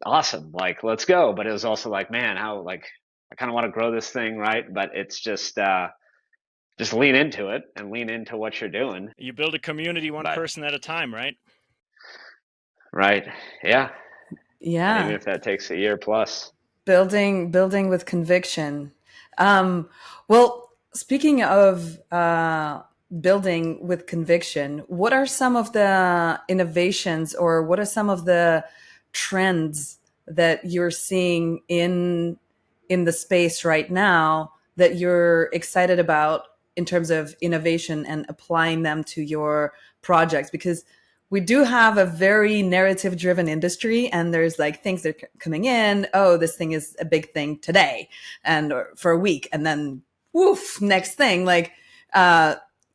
awesome, like let's go. But it was also like, man, how, like, I kind of want to grow this thing, right? But it's just lean into it and lean into what you're doing. You build a community one person at a time, right? Right. Yeah. Yeah. And even if that takes a year plus. Building with conviction. Well, speaking of building with conviction, what are some of the innovations, or what are some of the trends that you're seeing in the space right now that you're excited about in terms of innovation and applying them to your projects? Because we do have a very narrative driven industry, and there's like things that are coming in. Oh, this thing is a big thing today and for a week. And then woof, next thing. Like,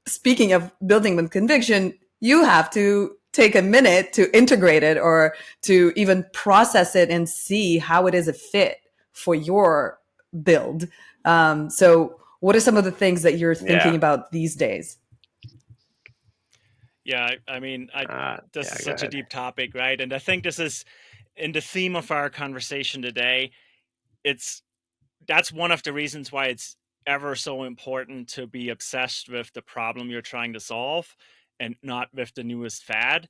speaking of building with conviction, you have to take a minute to integrate it or to even process it and see how it is a fit for your build. So what are some of the things that you're thinking about these days? Yeah, I mean, this is such a deep topic, right? And I think this is in the theme of our conversation today. That's one of the reasons why it's ever so important to be obsessed with the problem you're trying to solve and not with the newest fad.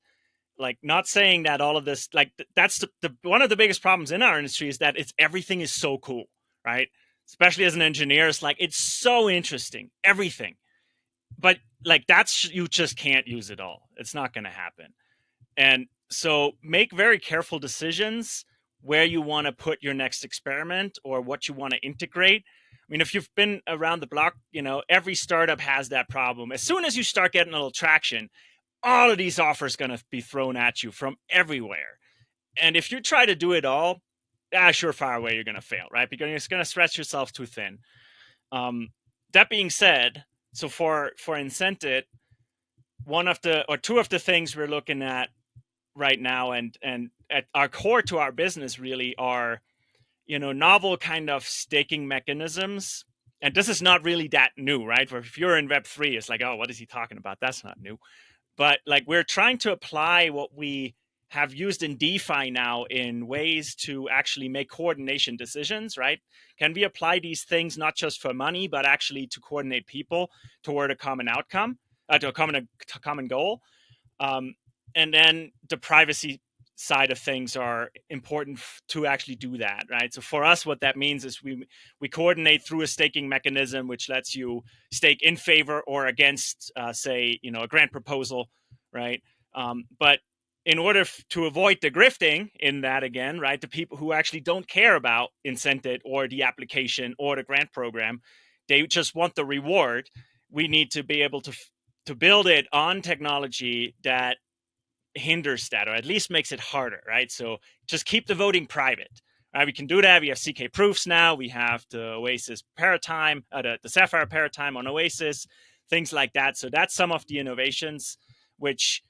Like, not saying that all of this, like, that's the one of the biggest problems in our industry is that everything is so cool, right? Especially as an engineer, it's like, it's so interesting, everything. But like, you just can't use it all. It's not going to happen. And so make very careful decisions where you want to put your next experiment or what you want to integrate. I mean, if you've been around the block, every startup has that problem. As soon as you start getting a little traction, all of these offers going to be thrown at you from everywhere. And if you try to do it all, surefire way you're going to fail, right? Because you're going to stretch yourself too thin. That being said, so for Incented, two of the things we're looking at right now and at our core to our business really are, novel kind of staking mechanisms. And this is not really that new, right? If you're in Web3, it's like, oh, what is he talking about? That's not new. But like, we're trying to apply what we have used in DeFi now in ways to actually make coordination decisions, right? Can we apply these things not just for money, but actually to coordinate people toward a common outcome, to a common goal? And then the privacy side of things are important to actually do that, right? So for us, what that means is we coordinate through a staking mechanism, which lets you stake in favor or against, say, a grant proposal, right? But in order to avoid the grifting in that, again, right, the people who actually don't care about Incented or the application or the grant program, they just want the reward. We need to be able to build it on technology that hinders that, or at least makes it harder, right? So just keep the voting private. Right? We can do that. We have CK proofs now. We have the Oasis paradigm, the Sapphire paradigm on Oasis, things like that. So that's some of the innovations which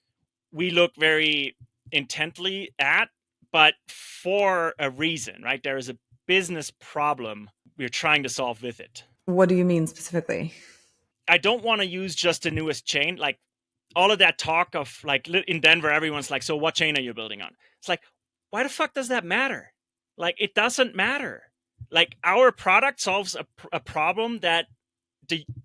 we look very intently at, but for a reason, right? There is a business problem we're trying to solve with it. What do you mean specifically? I don't want to use just the newest chain. Like all of that talk of like in Denver, everyone's like, so what chain are you building on? It's like, why the fuck does that matter? Like, it doesn't matter. Like, our product solves a problem that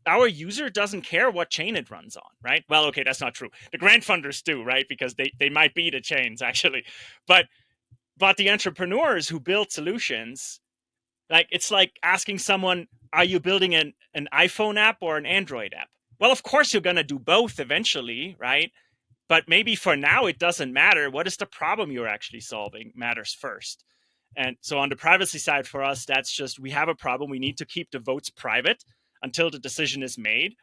our user doesn't care what chain it runs on, right? Well, okay, that's not true. The grant funders do, right? Because they might be the chains actually. But the entrepreneurs who build solutions, like, it's like asking someone, are you building an iPhone app or an Android app? Well, of course you're going to do both eventually, right? But maybe for now it doesn't matter. What is the problem you're actually solving matters first. And so on the privacy side for us, that's just, we have a problem. We need to keep the votes private until the decision is made.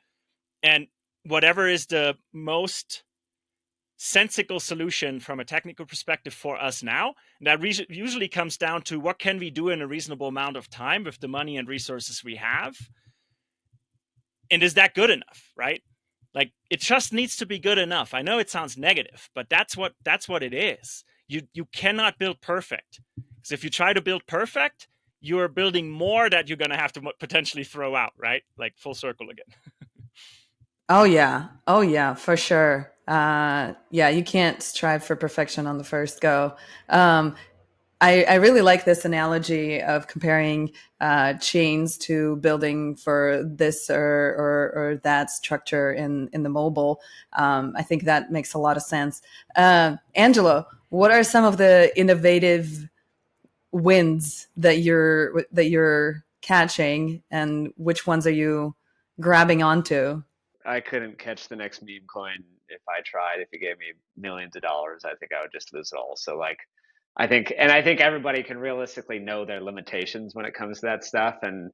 And whatever is the most sensible solution from a technical perspective for us now, that usually comes down to what can we do in a reasonable amount of time with the money and resources we have. And is that good enough, right? Like, it just needs to be good enough. I know it sounds negative, but that's what it is. You cannot build perfect. Because if you try to build perfect, you're building more that you're going to have to potentially throw out, right? Like, full circle again. Oh yeah, for sure. Yeah, you can't strive for perfection on the first go. I really like this analogy of comparing chains to building for this or that structure in the mobile. I think that makes a lot of sense. Angelo, what are some of the innovative wins that you're catching, and which ones are you grabbing onto? I couldn't catch the next meme coin if I tried. If you gave me millions of dollars, I think I would just lose it all. So like, I think everybody can realistically know their limitations when it comes to that stuff. And,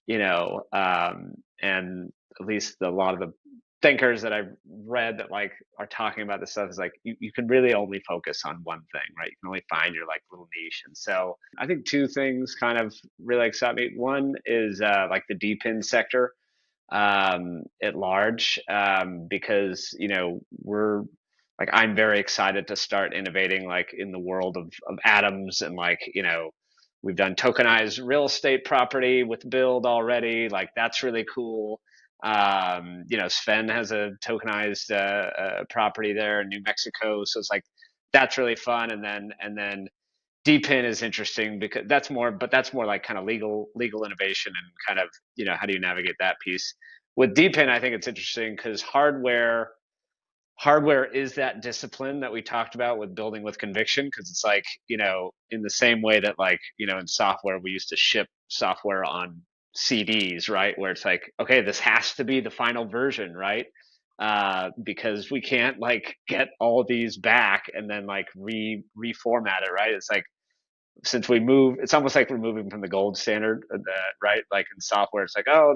and at least a lot of the thinkers that I've read that like are talking about this stuff is like, you can really only focus on one thing, right? You can only find your like little niche. And so I think two things kind of really excite me. One is like the DePIN sector at large, because we're like, I'm very excited to start innovating like in the world of atoms, and like we've done tokenized real estate property with Build already. Like, that's really cool. Sven has a tokenized property there in New Mexico, so it's like that's really fun. And then DPIN is interesting because that's more like kind of legal innovation and kind of, how do you navigate that piece? With DPIN, I think it's interesting because hardware is that discipline that we talked about with building with conviction, because it's like, in the same way that like, in software, we used to ship software on CDs, right? Where it's like, okay, this has to be the final version, right? Because we can't like get all these back and then like reformat it, right? It's like, since it's almost like we're moving from the gold standard, right? Like in software, it's like, oh,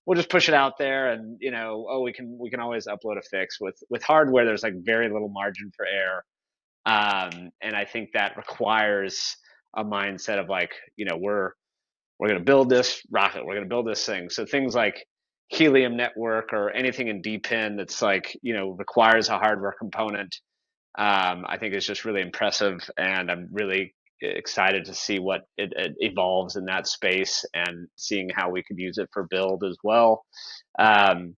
we'll just push it out there, and oh, we can always upload a fix. With hardware, there's like very little margin for error, and I think that requires a mindset of like, we're going to build this rocket, we're going to build this thing. So things like Helium Network or anything in DPIN that's like, requires a hardware component, I think is just really impressive, and I'm really excited to see what it evolves in that space and seeing how we could use it for Build as well. And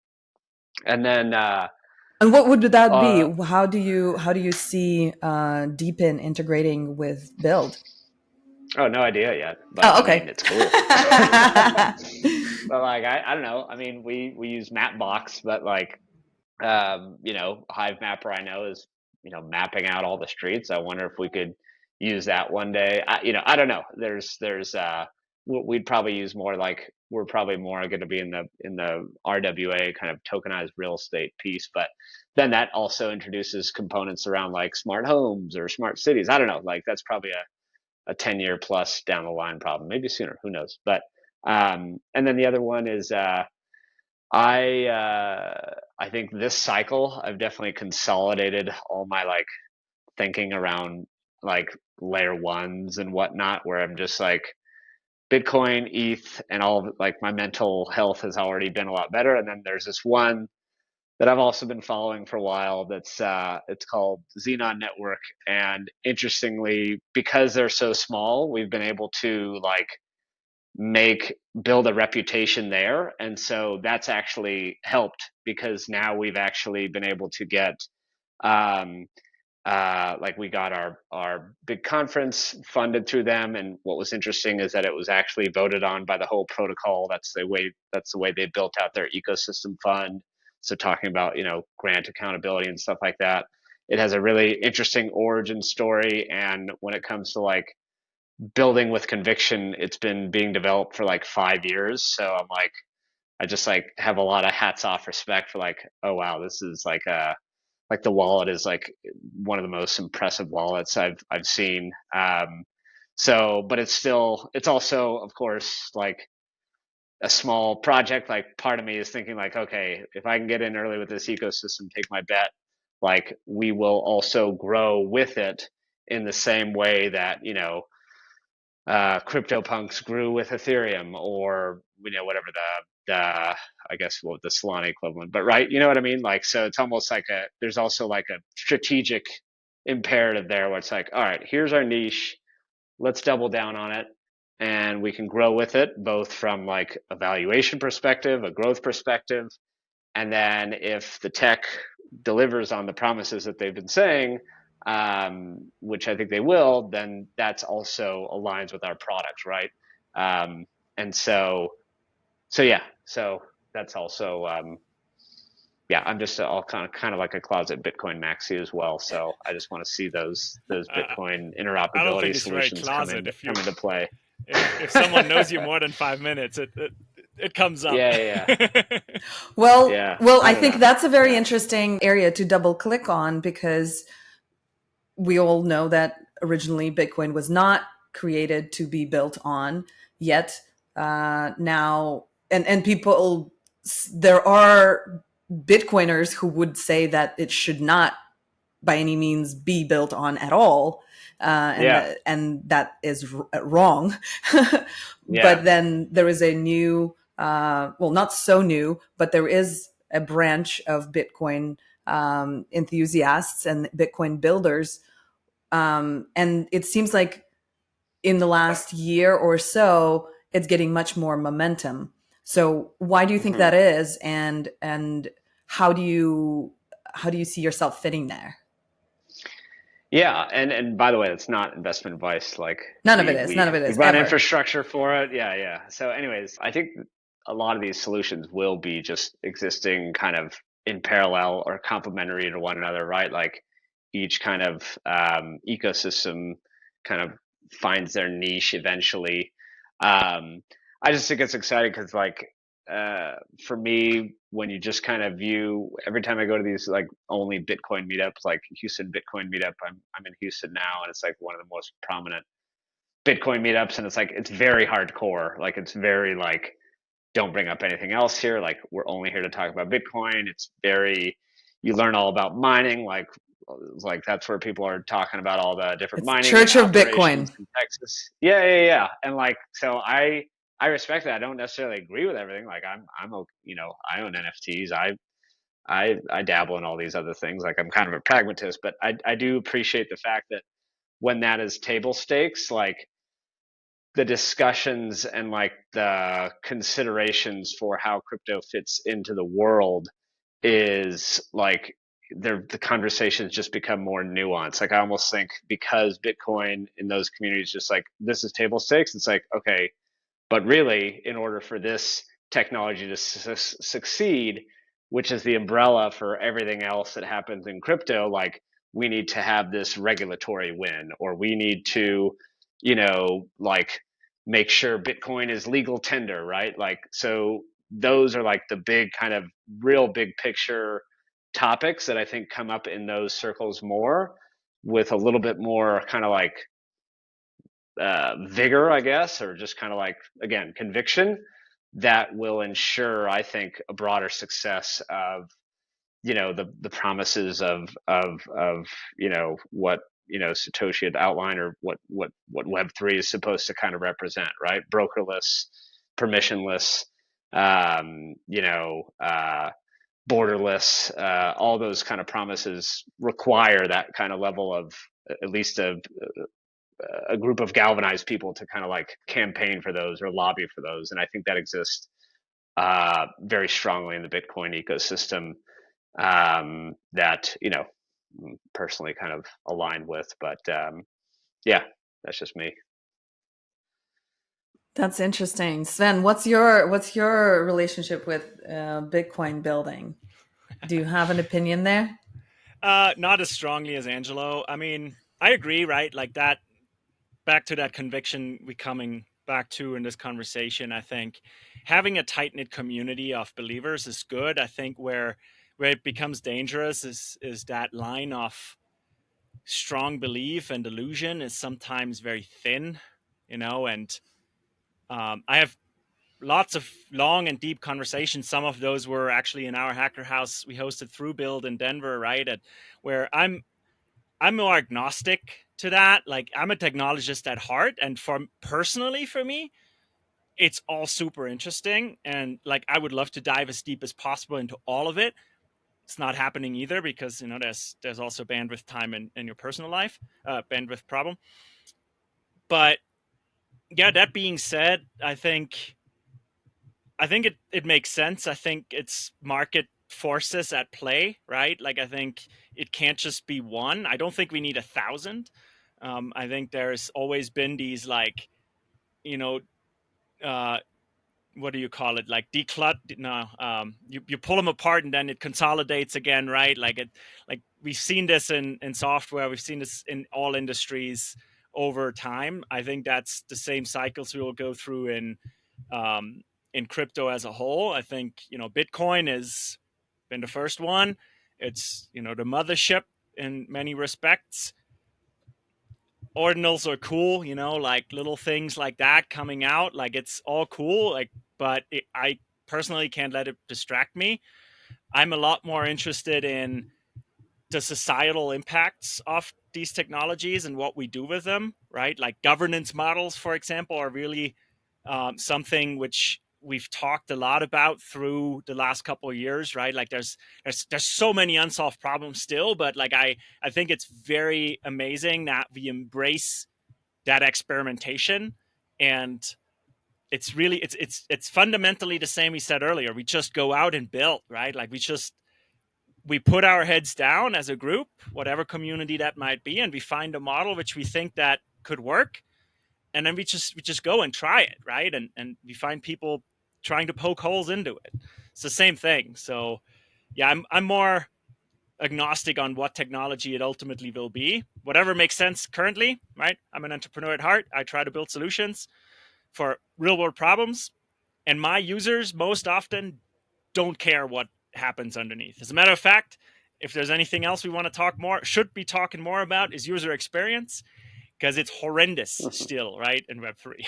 then And what would that be? Uh, How do you see Deepin integrating with Build? oh, no idea yet, but Oh, I mean, okay. it's cool. But like, I don't know. I mean, we use Mapbox, but like, Hive Mapper I know is, mapping out all the streets. I wonder if we could use that one day. I don't know. We'd probably use more like we're probably more going to be in the RWA kind of tokenized real estate piece, but then that also introduces components around like smart homes or smart cities. I don't know. Like that's probably a 10-year plus down the line problem, maybe sooner. Who knows? But and then the other one is I think this cycle I've definitely consolidated all my like thinking around like layer ones and whatnot, where I'm just like Bitcoin, ETH, and all of, like my mental health has already been a lot better. And then there's this one that I've also been following for a while. That's it's called Xenon Network, and interestingly, because they're so small, we've been able to like build a reputation there, and so that's actually helped because now we've actually been able to get um, like we got our big conference funded through them, and what was interesting is that it was actually voted on by the whole protocol. That's the way they built out their ecosystem fund. So talking about grant accountability and stuff like that, it has a really interesting origin story, and when it comes to like building with conviction, it's been being developed for like 5 years. So I'm like, I just like have a lot of hats off respect for like, oh wow, this is like the wallet is like one of the most impressive wallets I've seen. But it's also of course like a small project. Like part of me is thinking like, okay, if I can get in early with this ecosystem, take my bet, like we will also grow with it in the same way that CryptoPunks grew with Ethereum, or whatever the I guess what the Solana equivalent, but right, you know what I mean? Like, so it's almost like there's also like a strategic imperative there where it's like, all right, here's our niche, let's double down on it, and we can grow with it both from like a valuation perspective, a growth perspective, and then if the tech delivers on the promises that they've been saying, which I think they will, then that's also aligns with our product, right? And so yeah, so that's also yeah. I'm just all kind of like a closet Bitcoin maxi as well. So I just want to see those I, Bitcoin I don't interoperability think it's very solutions come closet. into come into play. If someone knows you more than 5 minutes, it comes up. Yeah, yeah, Well, yeah. well, I I don't think know. that's a very Yeah. interesting area to double click on because we all know that originally Bitcoin was not created to be built on yet. Now, and people, there are Bitcoiners who would say that it should not by any means be built on at all. Yeah. And that is wrong. Yeah. But then there is a new, well, not so new, but there is a branch of Bitcoin enthusiasts and Bitcoin builders, and it seems like in the last year or so, it's getting much more momentum. So why do you think Mm-hmm. that is, and how do you see yourself fitting there? Yeah, and by the way, that's not investment advice. Like None of it we is. we None of it we is run ever. infrastructure for it. Yeah, yeah. So, anyways, I think a lot of these solutions will be just existing kind of in parallel or complementary to one another, right? Like each kind of ecosystem kind of finds their niche eventually. I just think it's exciting because like uh, for me, when you just kind of view every time I go to these like only Bitcoin meetups, like Houston Bitcoin meetup, I'm in Houston now, and it's like one of the most prominent Bitcoin meetups, and it's like it's very hardcore, like it's very like don't bring up anything else here, like we're only here to talk about Bitcoin. It's very you learn all about mining, like that's where people are talking about all the different It's mining Church of operations Bitcoin. in Texas. Yeah, yeah, yeah, and like so I respect that. I don't necessarily agree with everything. Like I'm I own NFTs. I dabble in all these other things. Like I'm kind of a pragmatist, but I do appreciate the fact that when that is table stakes, like the discussions and like the considerations for how crypto fits into the world is like the conversations just become more nuanced. Like I almost think because Bitcoin in those communities just like this is table stakes, it's like okay, but really in order for this technology to succeed, which is the umbrella for everything else that happens in crypto, like we need to have this regulatory win, or we need to, like make sure Bitcoin is legal tender, right? Like, so those are like the big kind of real big picture topics that I think come up in those circles more with a little bit more kind of like vigor, I guess, or just kind of like, again, conviction that will ensure, I think, a broader success of, the promises of what, Satoshi had outlined, or what Web3 is supposed to kind of represent, right? Brokerless, permissionless, borderless, all those kind of promises require that kind of level of at least a group of galvanized people to kind of like campaign for those or lobby for those. And I think that exists very strongly in the Bitcoin ecosystem that, personally kind of aligned with. But yeah, that's just me. That's interesting. Sven, what's your relationship with Bitcoin building? Do you have an opinion there? Not as strongly as Angelo. I mean, I agree, right? Like that, back to that conviction we coming back to in this conversation. I think having a tight knit community of believers is good. I think where it becomes dangerous is that line of strong belief and delusion is sometimes very thin, and I have lots of long and deep conversations. Some of those were actually in our hacker house we hosted through Build in Denver, right? Where I'm more agnostic to that. Like I'm a technologist at heart, and personally for me, it's all super interesting, and like I would love to dive as deep as possible into all of it. It's not happening either because there's also bandwidth time in your personal life, bandwidth problem. But yeah, that being said, I think it makes sense. I think it's market forces at play, right? Like I think it can't just be one. I don't think we need 1,000. I think there's always been these like, you know, uh, what do you call it? Like no, you pull them apart and then it consolidates again, right? Like we've seen this in software, we've seen this in all industries over time. I think that's the same cycles we will go through in crypto as a whole. I think Bitcoin has been the first one. It's the mothership in many respects. Ordinals are cool, like little things like that coming out, like it's all cool, like, but I personally can't let it distract me. I'm a lot more interested in the societal impacts of these technologies and what we do with them, right? Like governance models, for example, are really something which we've talked a lot about through the last couple of years, right? Like there's so many unsolved problems still, but like I think it's very amazing that we embrace that experimentation. And it's really it's fundamentally the same we said earlier. We just go out and build, right? Like we put our heads down as a group, whatever community that might be, and we find a model which we think that could work, and then we just go and try it, right? And we find people trying to poke holes into it. It's the same thing. So yeah, I'm more agnostic on what technology it ultimately will be. Whatever makes sense currently, right? I'm an entrepreneur at heart. I try to build solutions for real world problems, and my users most often don't care what happens underneath. As a matter of fact, if there's anything else we want to should be talking more about, is user experience, because it's horrendous still, right, in Web3.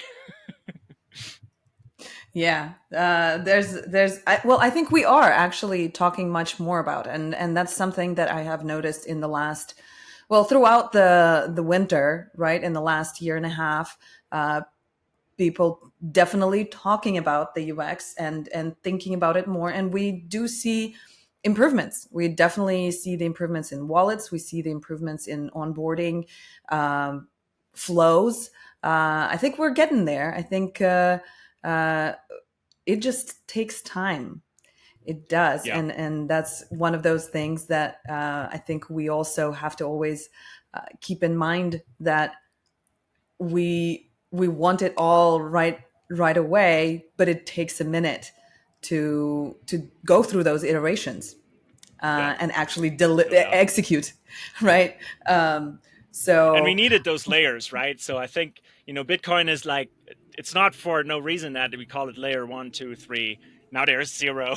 Yeah, I think we are actually talking much more about it, and that's something that I have noticed in the last, throughout the winter, right, in the last year and a half. People definitely talking about the UX and thinking about it more, and we do see improvements. We definitely see the improvements in wallets. We see the improvements in onboarding flows. I think we're getting there. I think it just takes time. It does, Yeah. and that's one of those things that I think we also have to always keep in mind, that we want it all right away, but it takes a minute to go through those iterations Yeah. and actually No doubt. execute, right? And we So needed those layers, right? So I think, Bitcoin is like, it's not for no reason that we call it layer 1, 2, 3. Now there's 0,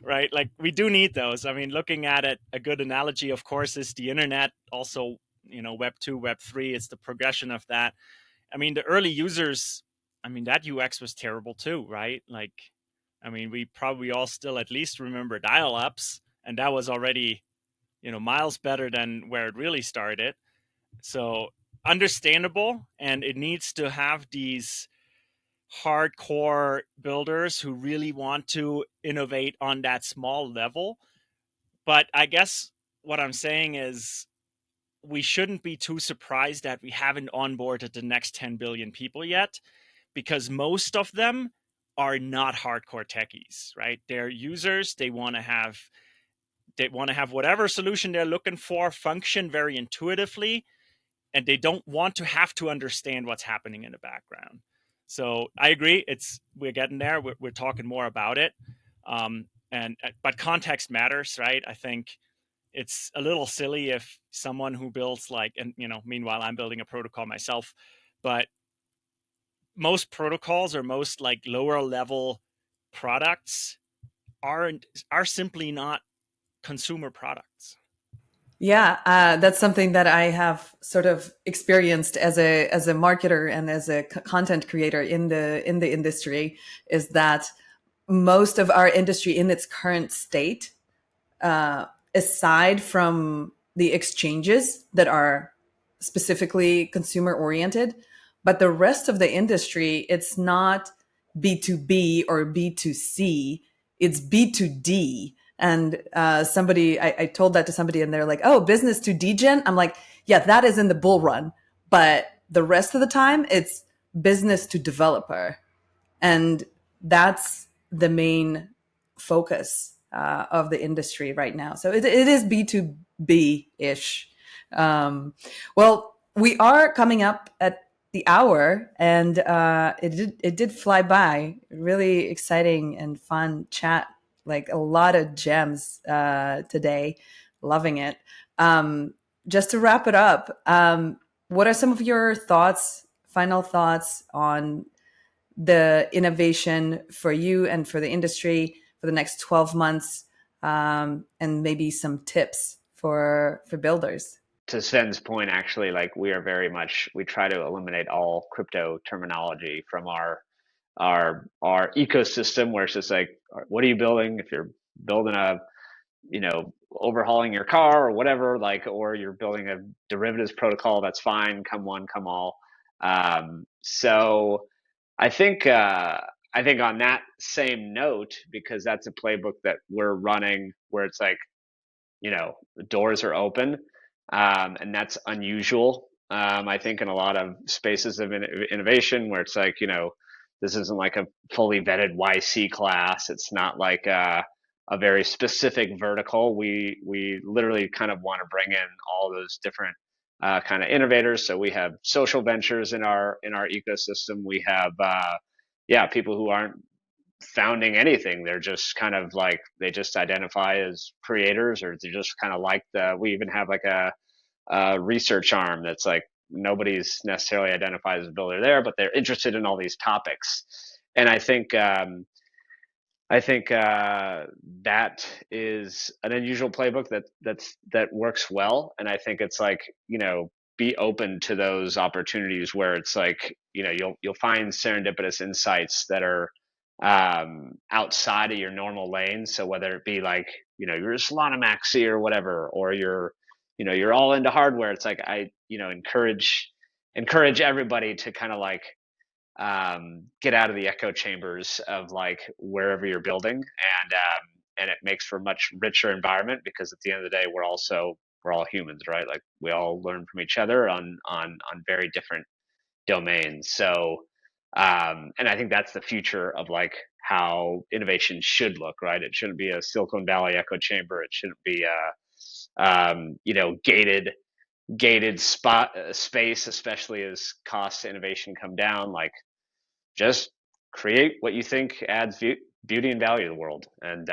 right? Like, we do need those. I mean, looking at it, a good analogy, of course, is the internet. Also, Web 2, Web 3, it's the progression of that. I mean, the early users, I mean, that UX was terrible too, right? Like, I mean, we probably all still at least remember dial ups, and that was already, miles better than where it really started. So understandable, and it needs to have these hardcore builders who really want to innovate on that small level. But I guess what I'm saying is, we shouldn't be too surprised that we haven't onboarded the next 10 billion people yet, because most of them are not hardcore techies, right? They're users. They want to have whatever solution they're looking for function very intuitively, and they don't want to have to understand what's happening in the background. So I agree. We're getting there. We're talking more about it, but context matters, right? I think it's a little silly if someone who builds and meanwhile I'm building a protocol myself, but most protocols or most lower level products are simply not consumer products. yeah, that's something that I have sort of experienced as a marketer and as a content creator in the industry, is that most of our industry in its current state, aside from the exchanges that are specifically consumer oriented, but the rest of the industry, it's not B2B or B2C, it's B2D. And I told that to somebody, and they're like, "Oh, business to degen." I'm like, "Yeah, that is in the bull run, but the rest of the time, it's business to developer." And that's the main focus of the industry right now. So it is B2B ish. Well, we are coming up at the hour, and it did fly by. Really exciting and fun chat, like a lot of gems today. Loving it. Just to wrap it up, what are some of your final thoughts on the innovation for you and for the industry for the next 12 months, and maybe some tips for builders? To Sven's point, actually, like we try to eliminate all crypto terminology from our ecosystem, where it's just like, what are you building? If you're building overhauling your car or whatever, or you're building a derivatives protocol, that's fine. Come one, come all. So I think on that same note, because that's a playbook that we're running, where it's like, the doors are open, and that's unusual. I think in a lot of spaces of innovation, where it's like, this isn't like a fully vetted YC class. It's not like a very specific vertical. We literally kind of want to bring in all those different kind of innovators. So we have social ventures in our ecosystem. We have people who aren't founding anything. They're just kind of like, they just identify as creators, or they just kind of like we even have like a research arm that's like, nobody's necessarily identified as a builder there, but they're interested in all these topics. And I think that is an unusual playbook that works well. And I think it's like, be open to those opportunities where it's like, you'll find serendipitous insights that are outside of your normal lane. So whether it be like, you're a Solana maxi or whatever, or you're all into hardware, it's like, I encourage everybody to kind of like get out of the echo chambers of like wherever you're building, and it makes for a much richer environment, because at the end of the day, we're all humans, right? Like, we all learn from each other on very different domains. So And I think that's the future of like how innovation should look, right? It shouldn't be a Silicon Valley echo chamber. It shouldn't be gated space, especially as costs of innovation come down. Like, just create what you think adds beauty and value to the world, and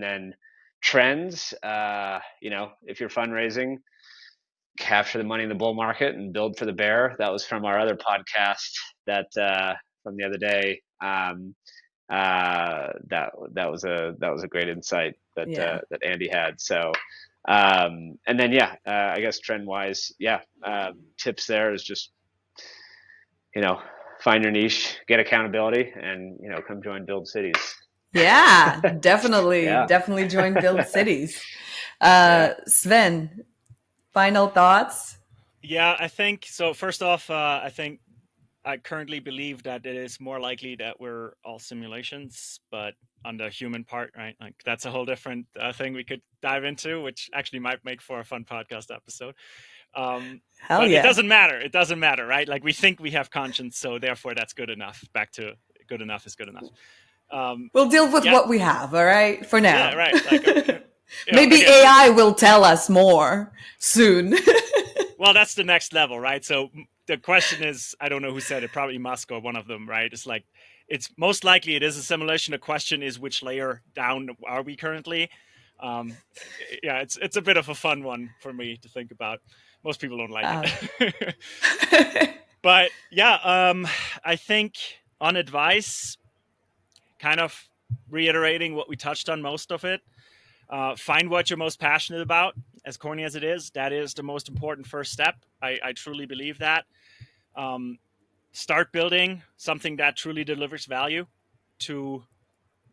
then trends. If you're fundraising, capture the money in the bull market and build for the bear. That was from our other podcast from the other day. That was a great insight that Andy had. So, I guess trend wise, tips there is just, find your niche, get accountability, and come join Build Cities. Yeah, definitely join Build Cities. Sven, final thoughts? Yeah, I think so. First off, I currently believe that it is more likely that we're all simulations, but on the human part, right? Like, that's a whole different thing we could dive into, which actually might make for a fun podcast episode. But yeah. It doesn't matter. It doesn't matter, right? Like, we think we have conscience, so therefore that's good enough. Back to good enough is good enough. We'll deal with what we have, all right? For now. Yeah, right. Like, maybe AI will tell us more soon. Well, that's the next level, right? So the question is, I don't know who said it, probably Musk or one of them, right? It's like, it's most likely it is a simulation. The question is, which layer down are we currently? It's a bit of a fun one for me to think about. Most people don't like it. But I think on advice, kind of reiterating what we touched on, most of it, find what you're most passionate about. As corny as it is, that is the most important first step. I truly believe that. Start building something that truly delivers value to,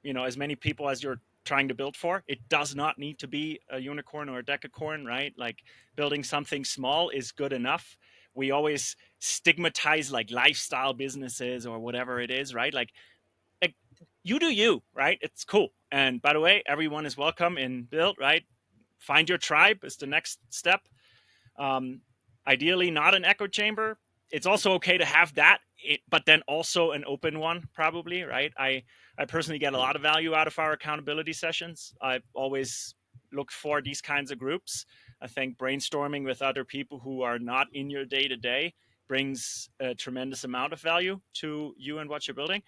as many people as you're trying to build for. It does not need to be a unicorn or a decacorn, right? Like, building something small is good enough. We always stigmatize like lifestyle businesses or whatever it is, right? Like you do you, right? It's cool. And by the way, everyone is welcome in Build, right? Find your tribe is the next step. Ideally, not an echo chamber. It's also okay to have that, but then also an open one, probably, right? I personally get a lot of value out of our accountability sessions. I've always looked for these kinds of groups. I think brainstorming with other people who are not in your day-to-day brings a tremendous amount of value to you and what you're building.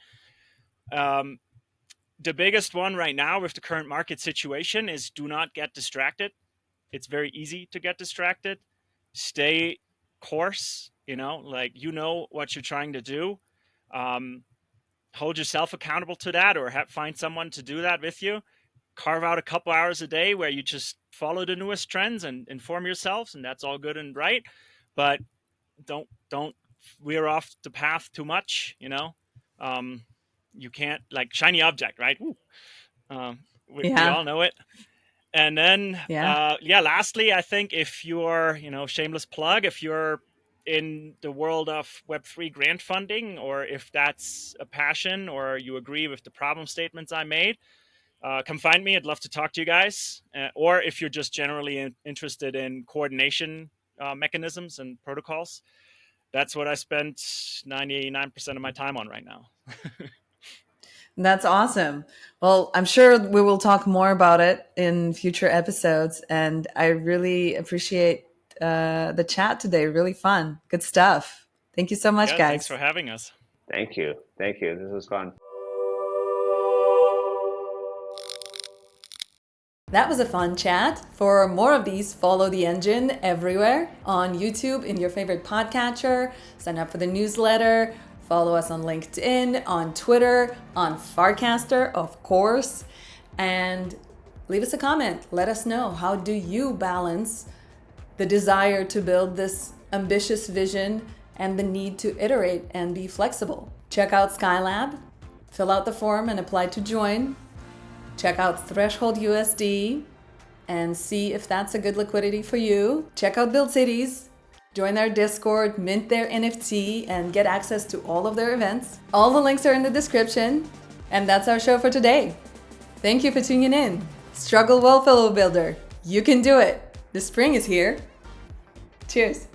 The biggest one right now with the current market situation is do not get distracted. It's very easy to get distracted. Stay course, what you're trying to do. Hold yourself accountable to that, or find someone to do that with you. Carve out a couple hours a day where you just follow the newest trends and inform yourselves, and that's all good and right. But don't veer off the path too much, you can't, like, shiny object, right? We all know it. And then, lastly, I think if you're, shameless plug, if you're in the world of Web3 grant funding, or if that's a passion or you agree with the problem statements I made, come find me. I'd love to talk to you guys. Or if you're just generally interested in coordination mechanisms and protocols, that's what I spent 99% of my time on right now. That's awesome. Well, I'm sure we will talk more about it in future episodes. And I really appreciate the chat today. Really fun. Good stuff. Thank you so much, guys. Thanks for having us. Thank you. This was fun. That was a fun chat. For more of these, follow the engine everywhere on YouTube, in your favorite podcatcher. Sign up for the newsletter. Follow us on LinkedIn, on Twitter, on Farcaster, of course. And leave us a comment. Let us know, how do you balance the desire to build this ambitious vision and the need to iterate and be flexible? Check out Skylab. Fill out the form and apply to join. Check out Threshold USD and see if that's a good liquidity for you. Check out Build Cities. Join their Discord, mint their NFT, and get access to all of their events. All the links are in the description. And that's our show for today. Thank you for tuning in. Struggle well, fellow builder. You can do it. The spring is here. Cheers.